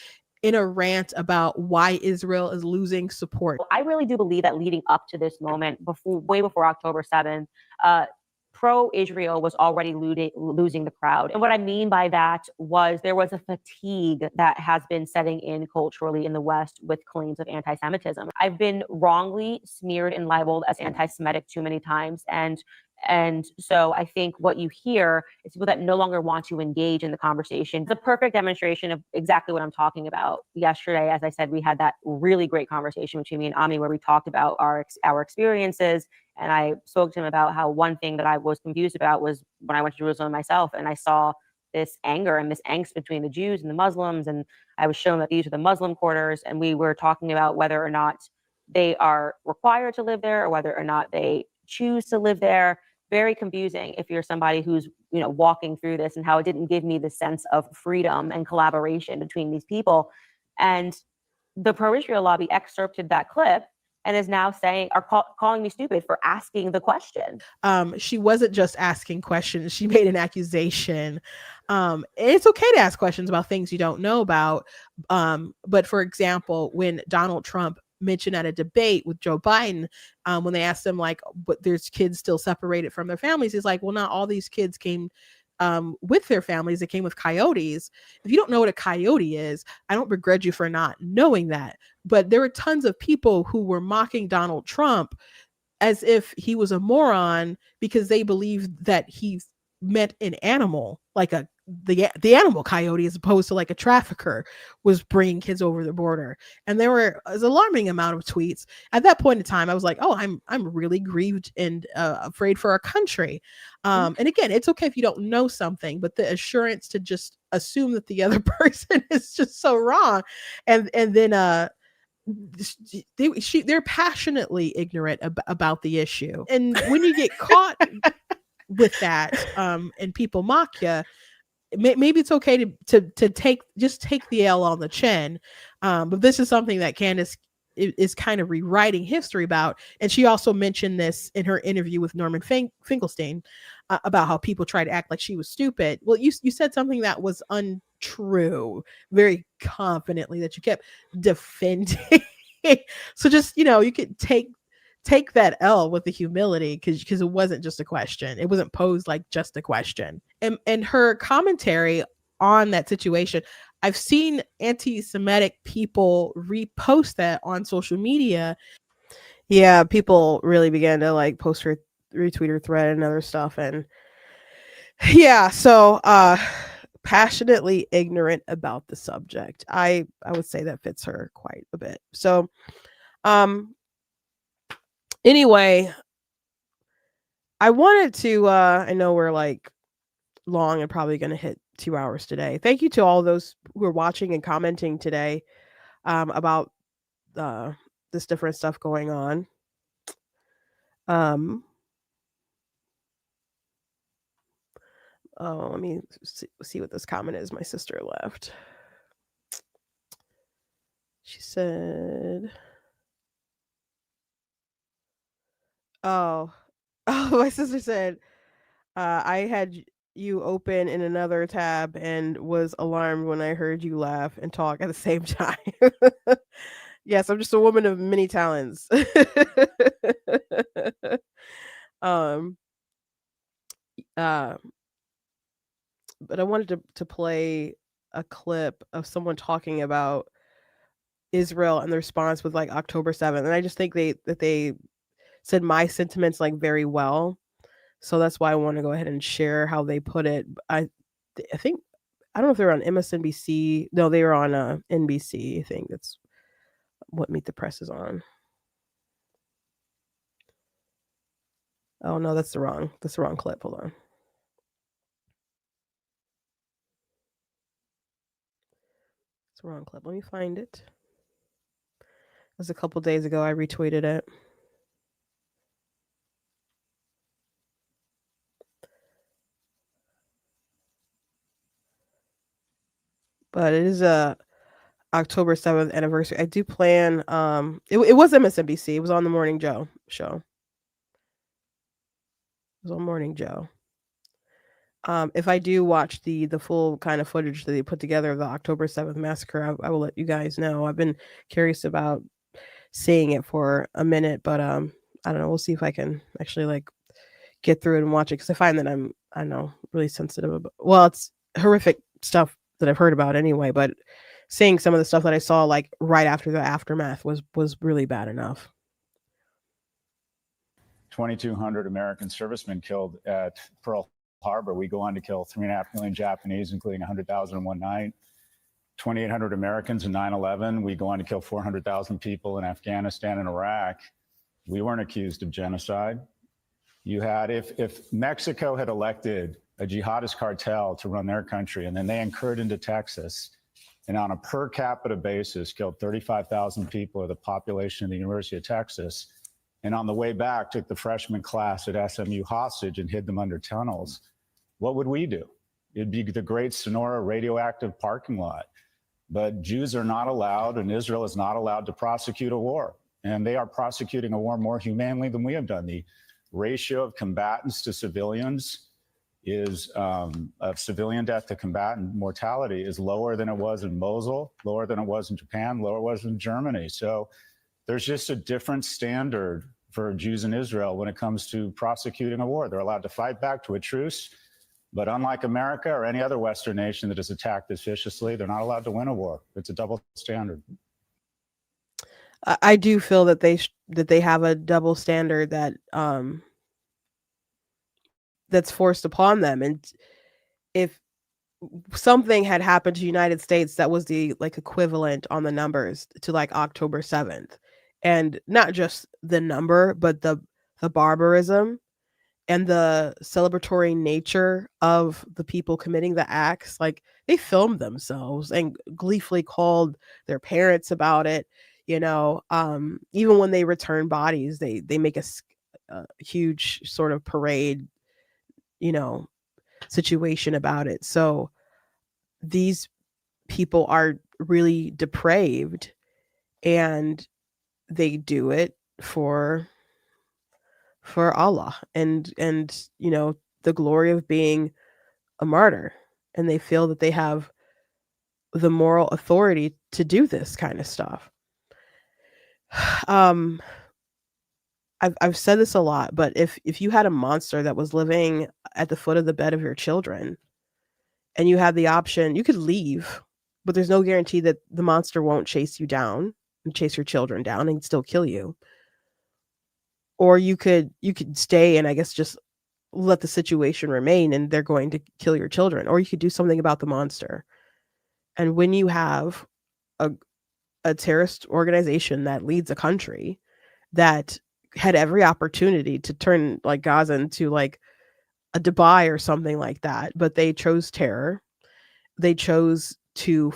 in a rant about why Israel is losing support. I really do believe that leading up to this moment, way before October 7th, pro-Israel was already losing the crowd. And what I mean by that was there was a fatigue that has been setting in culturally in the West with claims of anti-Semitism. I've been wrongly smeared and labeled as anti-Semitic too many times. And so I think what you hear is people that no longer want to engage in the conversation. It's a perfect demonstration of exactly what I'm talking about. Yesterday, as I said, we had that really great conversation between me and Ami where we talked about our experiences. And I spoke to him about how one thing that I was confused about was when I went to Jerusalem myself and I saw this anger and this angst between the Jews and the Muslims. And I was shown that these are the Muslim quarters. And we were talking about whether or not they are required to live there or whether or not they choose to live there. very confusing if you're somebody who's, you know, walking through this, and how it didn't give me the sense of freedom and collaboration between these people. And the pro-Israel lobby excerpted that clip and is now saying, calling me stupid for asking the question. She wasn't just asking questions. She made an accusation. And it's okay to ask questions about things you don't know about. But for example, when Donald Trump mentioned at a debate with Joe Biden, when they asked him, like, but there's kids still separated from their families, he's like, well, not all these kids came with their families. They came with coyotes. If you don't know what a coyote is, I don't begrudge you for not knowing that. But there were tons of people who were mocking Donald Trump as if he was a moron because they believed that he meant an animal, like the animal coyote, as opposed to like a trafficker was bringing kids over the border. And there were an alarming amount of tweets. At that point in time, I was like, oh, I'm really grieved and afraid for our country. And again, it's okay if you don't know something, but the assurance to just assume that the other person is just so wrong. And then they're passionately ignorant about the issue. And when you get caught with that, and people mock you, maybe it's okay to take the L on the chin. But this is something that Candace is kind of rewriting history about. And she also mentioned this in her interview with Norman Finkelstein about how people try to act like she was stupid. Well, you said something that was untrue very confidently, that you kept defending. So just, you could take that L with the humility, because it wasn't just a question. It wasn't posed like just a question. And her commentary on that situation, I've seen anti-Semitic people repost that on social media. Yeah, people really began to like post her, retweet her thread and other stuff. And yeah, so passionately ignorant about the subject. I would say that fits her quite a bit. So anyway, I wanted to I know we're like long and probably going to hit 2 hours today. Thank you to all those who are watching and commenting today about this different stuff going on. Oh, let me see what this comment is. My sister left. She said, oh, my sister said, I had you open in another tab and was alarmed when I heard you laugh and talk at the same time. Yes, I'm just a woman of many talents. But I wanted to play a clip of someone talking about Israel and the response with like October 7th. And I just think they said my sentiments like very well. So that's why I want to go ahead and share how they put it. I think, I don't know if they were on MSNBC. No, they were on NBC. I think that's what Meet the Press is on. Oh no, that's the wrong clip. Hold on. It's the wrong clip. Let me find it. It was a couple days ago. I retweeted it. But it is October 7th anniversary. I do plan it was MSNBC. It was on the Morning Joe show. It was on Morning Joe. If I do watch the full kind of footage that they put together of the October 7th massacre, I will let you guys know. I've been curious about seeing it for a minute, but I don't know. We'll see if I can actually like get through it and watch it, because I find that I don't know, really sensitive about, well, it's horrific stuff that I've heard about anyway, but seeing some of the stuff that I saw like right after the aftermath was really bad enough. 2,200 American servicemen killed at Pearl Harbor. We go on to kill 3.5 million Japanese, including 100,000 in one night. 2,800 Americans in 9/11. We go on to kill 400,000 people in Afghanistan and Iraq. We weren't accused of genocide. You had, if Mexico had elected a jihadist cartel to run their country, and then they incurred into Texas, and on a per capita basis killed 35,000 people, or the population of the University of Texas, and on the way back took the freshman class at SMU hostage and hid them under tunnels, what would we do? It'd be the great Sonora radioactive parking lot. But Jews are not allowed, and Israel is not allowed to prosecute a war. And they are prosecuting a war more humanely than we have done. The ratio of combatants to civilians is of civilian death to combatant mortality is lower than it was in Mosul, lower than it was in Japan, lower than it was in Germany. So there's just a different standard for Jews in Israel when it comes to prosecuting a war. They're allowed to fight back to a truce, but unlike America or any other Western nation that has attacked this viciously, they're not allowed to win a war. It's a double standard. I do feel that they have a double standard that that's forced upon them. And if something had happened to the United States that was the like equivalent on the numbers to like October 7th, and not just the number, but the barbarism and the celebratory nature of the people committing the acts, like they filmed themselves and gleefully called their parents about it. You know, even when they return bodies, they make a huge sort of parade, you know, situation about it. So these people are really depraved, and they do it for Allah and you know, the glory of being a martyr, and they feel that they have the moral authority to do this kind of stuff. I've said this a lot, but if you had a monster that was living at the foot of the bed of your children, and you had the option, you could leave, but there's no guarantee that the monster won't chase you down and chase your children down and still kill you. Or you could stay and I guess just let the situation remain, and they're going to kill your children. Or you could do something about the monster. And when you have a terrorist organization that leads a country that had every opportunity to turn like Gaza into like a Dubai or something like that, but they chose terror. They chose to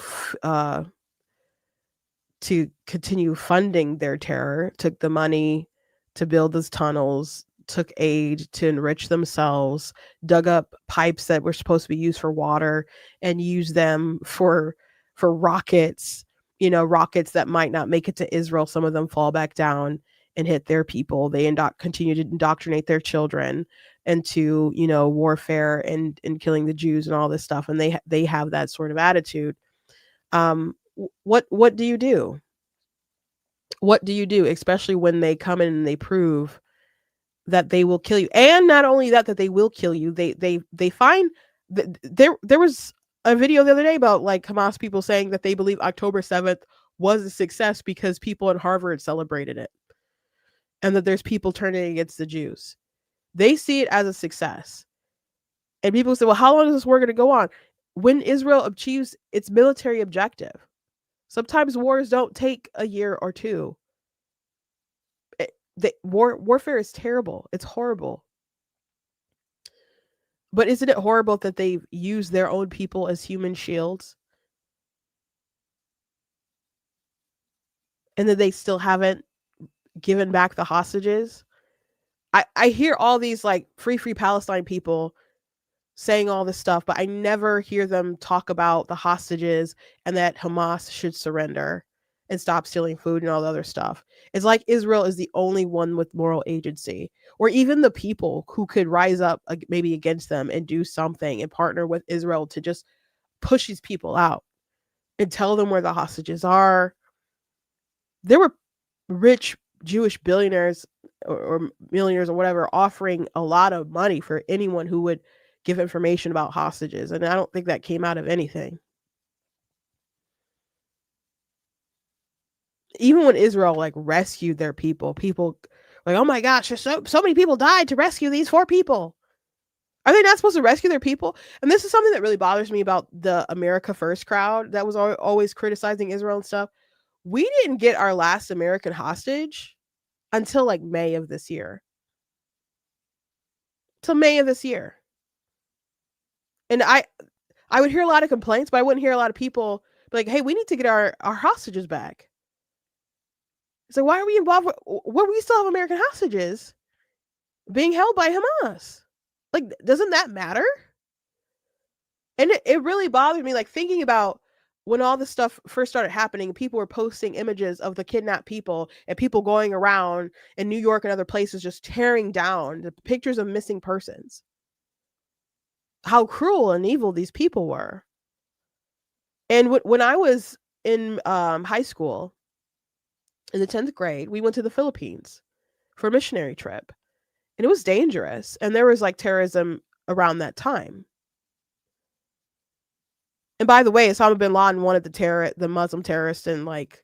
continue funding their terror, took the money to build those tunnels, took aid to enrich themselves, dug up pipes that were supposed to be used for water and used them for rockets, you know, rockets that might not make it to Israel. Some of them fall back down and hit their people. They continue to indoctrinate their children into, you know, warfare and killing the Jews and all this stuff. And they have that sort of attitude. What do you do? What do you do, especially when they come in and they prove that they will kill you? And not only that they will kill you, they find there was a video the other day about like Hamas people saying that they believe October 7th was a success because people in Harvard celebrated it, and that there's people turning against the Jews. They see it as a success. And people say, well, how long is this war going to go on? When Israel achieves its military objective. Sometimes wars don't take a year or two. Warfare is terrible. It's horrible. But isn't it horrible that they've used their own people as human shields? And that they still haven't given back the hostages? I hear all these like free Palestine people saying all this stuff, but I never hear them talk about the hostages and that Hamas should surrender and stop stealing food and all the other stuff. It's like Israel is the only one with moral agency, or even the people who could rise up maybe against them and do something and partner with Israel to just push these people out and tell them where the hostages are. There were rich Jewish billionaires or millionaires or whatever offering a lot of money for anyone who would give information about hostages. And I don't think that came out of anything. Even when Israel like rescued their people like, oh my gosh, so many people died to rescue these 4 people. Are they not supposed to rescue their people? And this is something that really bothers me about the America First crowd that was always criticizing Israel and stuff. We didn't get our last American hostage until like May of this year. Till May of this year. And I would hear a lot of complaints, but I wouldn't hear a lot of people be like, hey, we need to get our hostages back. So why are we involved with what we still have American hostages being held by Hamas? Like, doesn't that matter? And it really bothered me, like thinking about when all this stuff first started happening, people were posting images of the kidnapped people and people going around in New York and other places just tearing down the pictures of missing persons. How cruel and evil these people were. And when I was in high school, in the 10th grade, we went to the Philippines for a missionary trip. And it was dangerous. And there was like terrorism around that time. And by the way, Osama bin Laden wanted the Muslim terrorists in like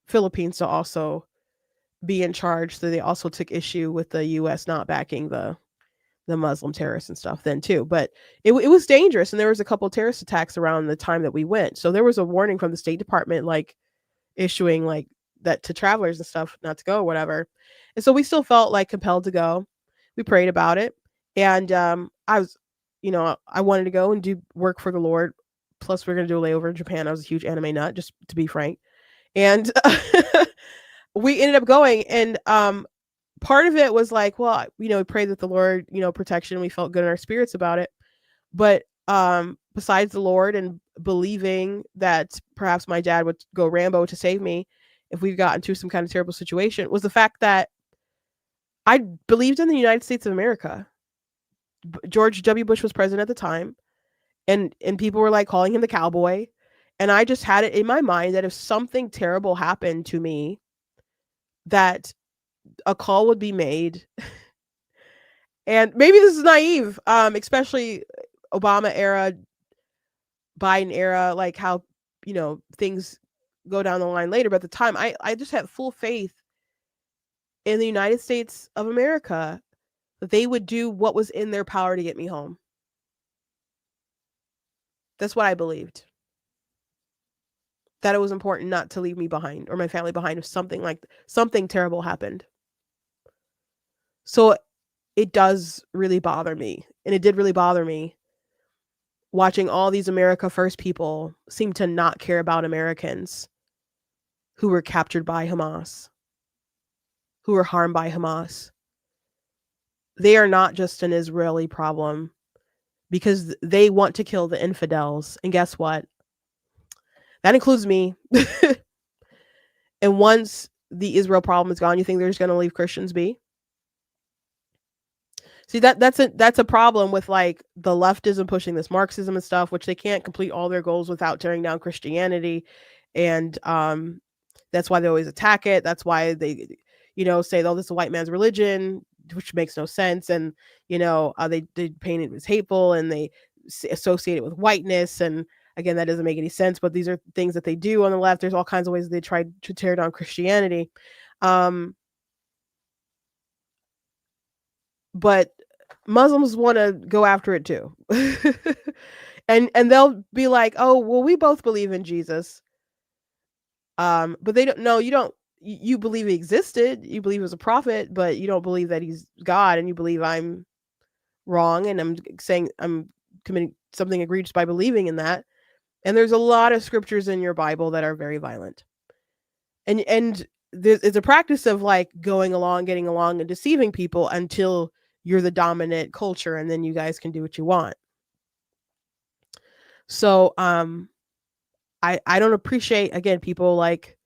Philippines to also be in charge. So they also took issue with the US not backing the Muslim terrorists and stuff then too. But it was dangerous. And there was a couple of terrorist attacks around the time that we went. So there was a warning from the State Department, like issuing like that to travelers and stuff, not to go or whatever. And so we still felt like compelled to go. We prayed about it. And I was, I wanted to go and do work for the Lord. Plus, we're going to do a layover in Japan. I was a huge anime nut, just to be frank. And we ended up going. And part of it was like, well, we prayed with the Lord, protection. We felt good in our spirits about it. But besides the Lord and believing that perhaps my dad would go Rambo to save me if we got into some kind of terrible situation, was the fact that I believed in the United States of America. George W. Bush was president at the time, and people were like calling him the cowboy. And I just had it in my mind that if something terrible happened to me, that a call would be made. And maybe this is naive, especially Obama era, Biden era, like how, things go down the line later. But at the time, I just had full faith in the United States of America that they would do what was in their power to get me home. That's what I believed. That it was important not to leave me behind or my family behind if something terrible happened. So it does really bother me. And it did really bother me watching all these America First people seem to not care about Americans who were captured by Hamas, who were harmed by Hamas. They are not just an Israeli problem because they want to kill the infidels. And guess what? That includes me. And once the Israel problem is gone, you think they're just going to leave Christians be? See, that's a problem with like the leftism pushing this Marxism and stuff, which they can't complete all their goals without tearing down Christianity. And that's why they always attack it. That's why they, say, oh, this is a white man's religion, which makes no sense. And, they paint it as hateful and they associate it with whiteness. And again, that doesn't make any sense, but these are things that they do on the left. There's all kinds of ways they try to tear down Christianity. But Muslims want to go after it too. and they'll be like, oh, well, we both believe in Jesus. But they don't know, you believe he existed, you believe he was a prophet, but you don't believe that he's God, and you believe I'm wrong and I'm saying I'm committing something egregious by believing in that. And there's a lot of scriptures in your Bible that are very violent. And it's a practice of like going along, getting along and deceiving people until you're the dominant culture, and then you guys can do what you want. So I don't appreciate, again, people like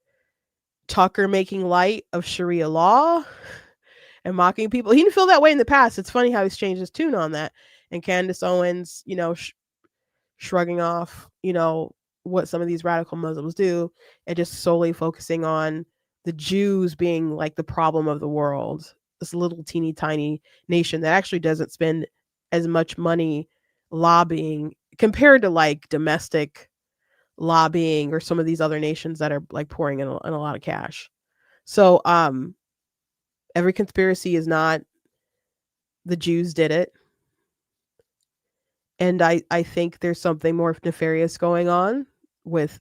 Tucker making light of Sharia law and mocking people. He didn't feel that way in the past. It's funny how he's changed his tune on that. And Candace Owens, shrugging off, what some of these radical Muslims do and just solely focusing on the Jews being like the problem of the world. This little teeny tiny nation that actually doesn't spend as much money lobbying compared to like domestic lobbying or some of these other nations that are like pouring in a lot of cash. So every conspiracy is not the Jews did it. And I think there's something more nefarious going on with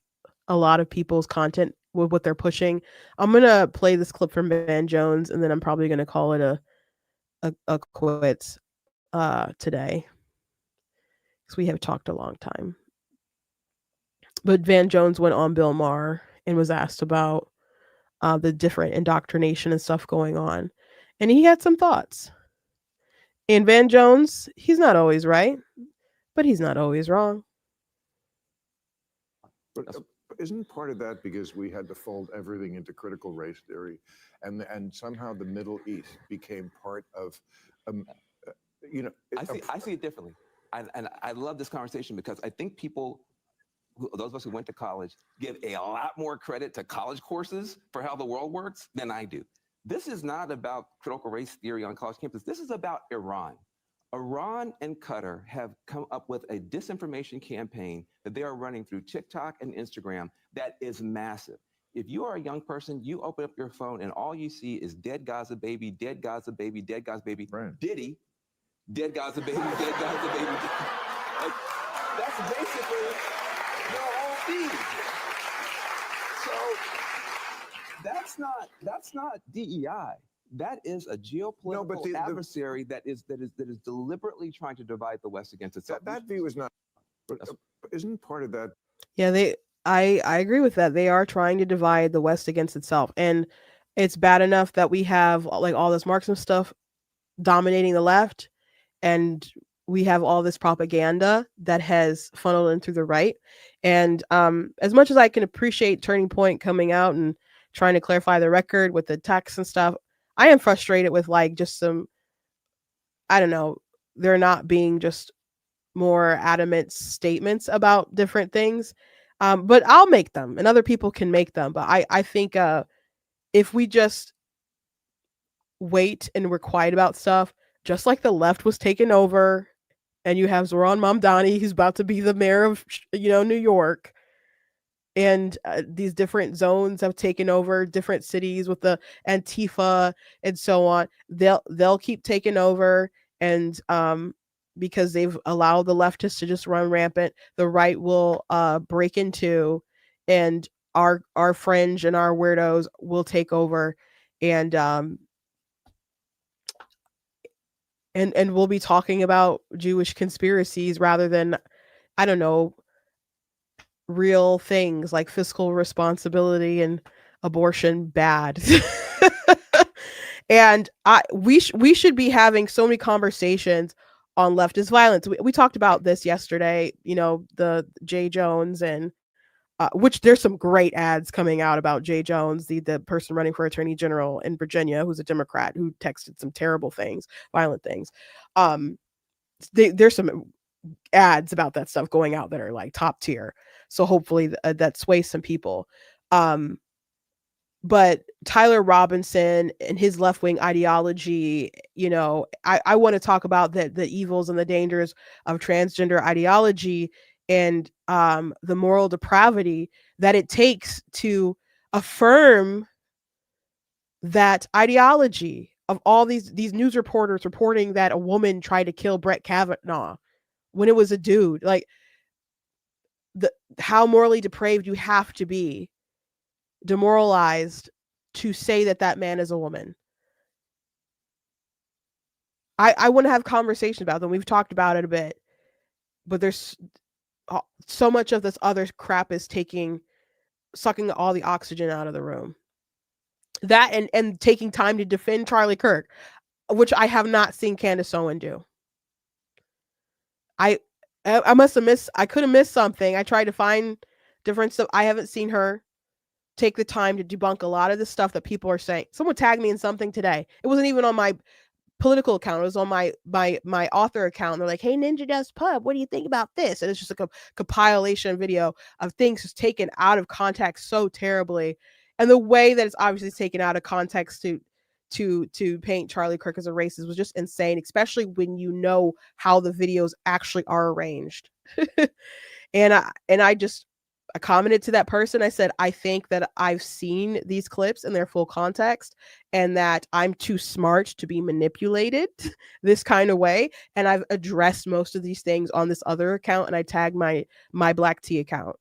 a lot of people's content with what they're pushing. I'm going to play this clip from Van Jones, and then I'm probably going to call it a quits today, because we have talked a long time. But Van Jones went on Bill Maher and was asked about the different indoctrination and stuff going on. And he had some thoughts. And Van Jones, he's not always right, but he's not always wrong. But isn't part of that because we had to fold everything into critical race theory, and somehow the Middle East became part of, I see it differently, and I love this conversation because I think people, those of us who went to college, give a lot more credit to college courses for how the world works than I do. This is not about critical race theory on college campus. This is about Iran. Iran and Qatar have come up with a disinformation campaign that they are running through TikTok and Instagram that is massive. If you are a young person, you open up your phone and all you see is dead Gaza baby, dead Gaza baby, dead Gaza baby, right. Diddy, dead Gaza baby, dead Gaza baby. Like, that's basically the whole feed. So that's not DEI. That is a geopolitical adversary that is deliberately trying to divide the West against itself. That view is not. But isn't part of that? Yeah, I agree with that. They are trying to divide the West against itself, and it's bad enough that we have like all this Marxist stuff dominating the left, and we have all this propaganda that has funneled in through the right. And as much as I can appreciate Turning Point coming out and trying to clarify the record with the text and stuff, I am frustrated with like just some, I don't know, they're not being just more adamant statements about different things. But I'll make them and other people can make them. But I think if we just wait and we're quiet about stuff, just like the left was taken over and you have Zoran Mamdani, who's about to be the mayor of, New York. And these different zones have taken over different cities with the Antifa and so on. They'll keep taking over, and because they've allowed the leftists to just run rampant, the right will break into, and our fringe and our weirdos will take over, and we'll be talking about Jewish conspiracies rather than, I don't know, real things like fiscal responsibility and abortion bad. And we should be having so many conversations on leftist violence. We talked about this yesterday, the Jay Jones and which there's some great ads coming out about Jay Jones, the person running for attorney general in Virginia, who's a Democrat who texted some terrible things, violent things. There's some ads about that stuff going out that are like top tier. So hopefully that sways some people. But Tyler Robinson and his left-wing ideology, I want to talk about the evils and the dangers of transgender ideology and the moral depravity that it takes to affirm that ideology of all these news reporters reporting that a woman tried to kill Brett Kavanaugh when it was a dude. Like, how morally depraved you have to be, demoralized, to say that man is a woman. I want to have conversations about them. We've talked about it a bit, but there's so much of this other crap is sucking all the oxygen out of the room. That and taking time to defend Charlie Kirk, which I have not seen Candace Owens do. I must have missed. I could have missed something. I tried to find different stuff. I haven't seen her take the time to debunk a lot of the stuff that people are saying. Someone tagged me in something today. It wasn't even on my political account. It was on my author account. They're like, "Hey, Ninja Does Pub, what do you think about this?" And it's just like a compilation video of things just taken out of context so terribly, and the way that it's obviously taken out of context to paint Charlie Kirk as a racist was just insane, especially when you know how the videos actually are arranged. And I commented to that person. I said, I think that I've seen these clips in their full context and that I'm too smart to be manipulated this kind of way. And I've addressed most of these things on this other account, and I tagged my Black Tea account,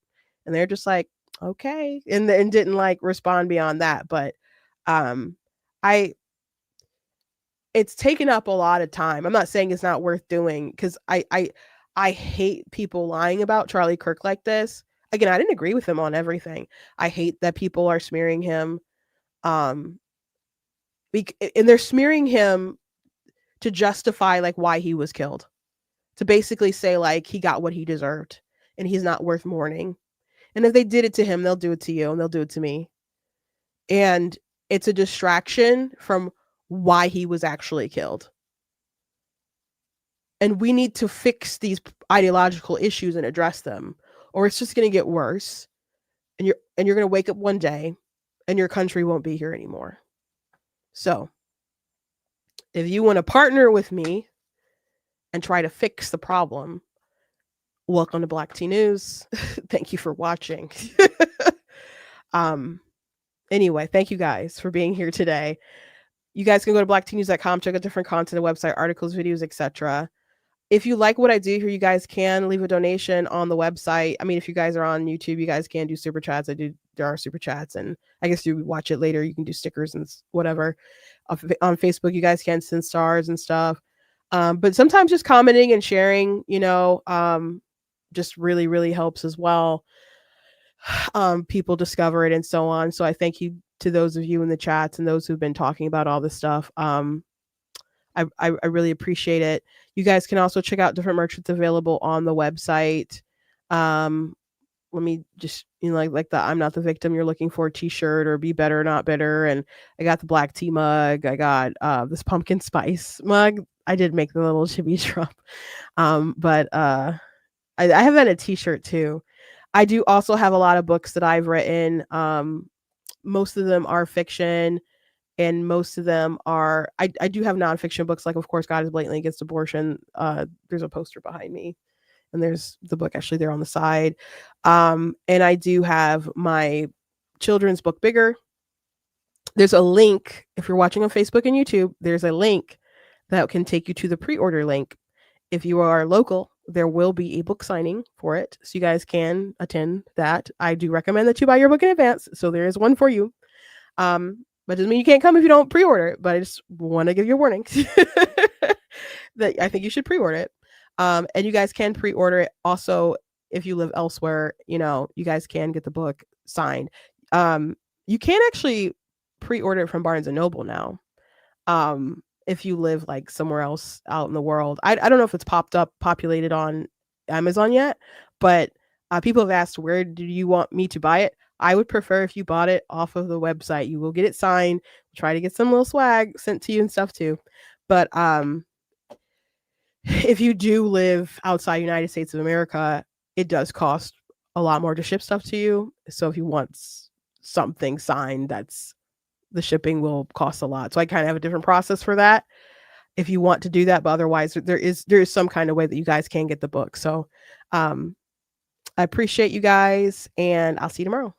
and they're just like, okay. And didn't like respond beyond that. But it's taken up a lot of time. I'm not saying it's not worth doing, because I hate people lying about Charlie Kirk like this. Again, I didn't agree with him on everything. I hate that people are smearing him And they're smearing him to justify like why he was killed, to basically say like he got what he deserved and he's not worth mourning. And if they did it to him, they'll do it to you and they'll do it to me. And it's a distraction from why he was actually killed. And we need to fix these ideological issues and address them, or it's just going to get worse. And you're going to wake up one day and your country won't be here anymore. So if you want to partner with me and try to fix the problem, welcome to Black Tea News. Thank you for watching. Anyway, thank you guys for being here today. You guys can go to blacktnews.com, check out different content, website, articles, videos, etc. If you like what I do here, you guys can leave a donation on the website. I mean, if you guys are on YouTube, you guys can do super chats. There are super chats, and I guess you watch it later. You can do stickers and whatever. On Facebook, you guys can send stars and stuff. But sometimes just commenting and sharing, just really, really helps as well. People discover it and so on. So I thank you to those of you in the chats and those who've been talking about all this stuff. I really appreciate it. You guys can also check out different merch that's available on the website. Let me just, like the I'm Not the Victim You're Looking For t-shirt, or Be Better Not Bitter. And I got the black tea mug. I got this pumpkin spice mug. I did make the little chibi Trump. But I have that in a t-shirt too. I do also have a lot of books that I've written. Most of them are fiction, and most of them are, I do have nonfiction books, like, of course, God is Blatantly Against Abortion. There's a poster behind me, and there's the book actually there on the side. And I do have my children's book, Bigger. There's a link, if you're watching on Facebook and YouTube, there's a link that can take you to the pre-order link. If you are local, there will be a book signing for it, so you guys can attend that. I do recommend that you buy your book in advance, so there is one for you. But doesn't mean you can't come if you don't pre-order it, but I just want to give you a warning that I think you should pre-order it. And you guys can pre-order it. Also, if you live elsewhere, you guys can get the book signed. You can actually pre-order it from Barnes & Noble now. If you live like somewhere else out in the world. I don't know if it's populated on Amazon yet, but people have asked, where do you want me to buy it? I would prefer if you bought it off of the website. You will get it signed, try to get some little swag sent to you and stuff too. But if you do live outside United States of America, it does cost a lot more to ship stuff to you. So if you want something signed, the shipping will cost a lot. So I kind of have a different process for that if you want to do that. But otherwise, there is some kind of way that you guys can get the book. So I appreciate you guys, and I'll see you tomorrow.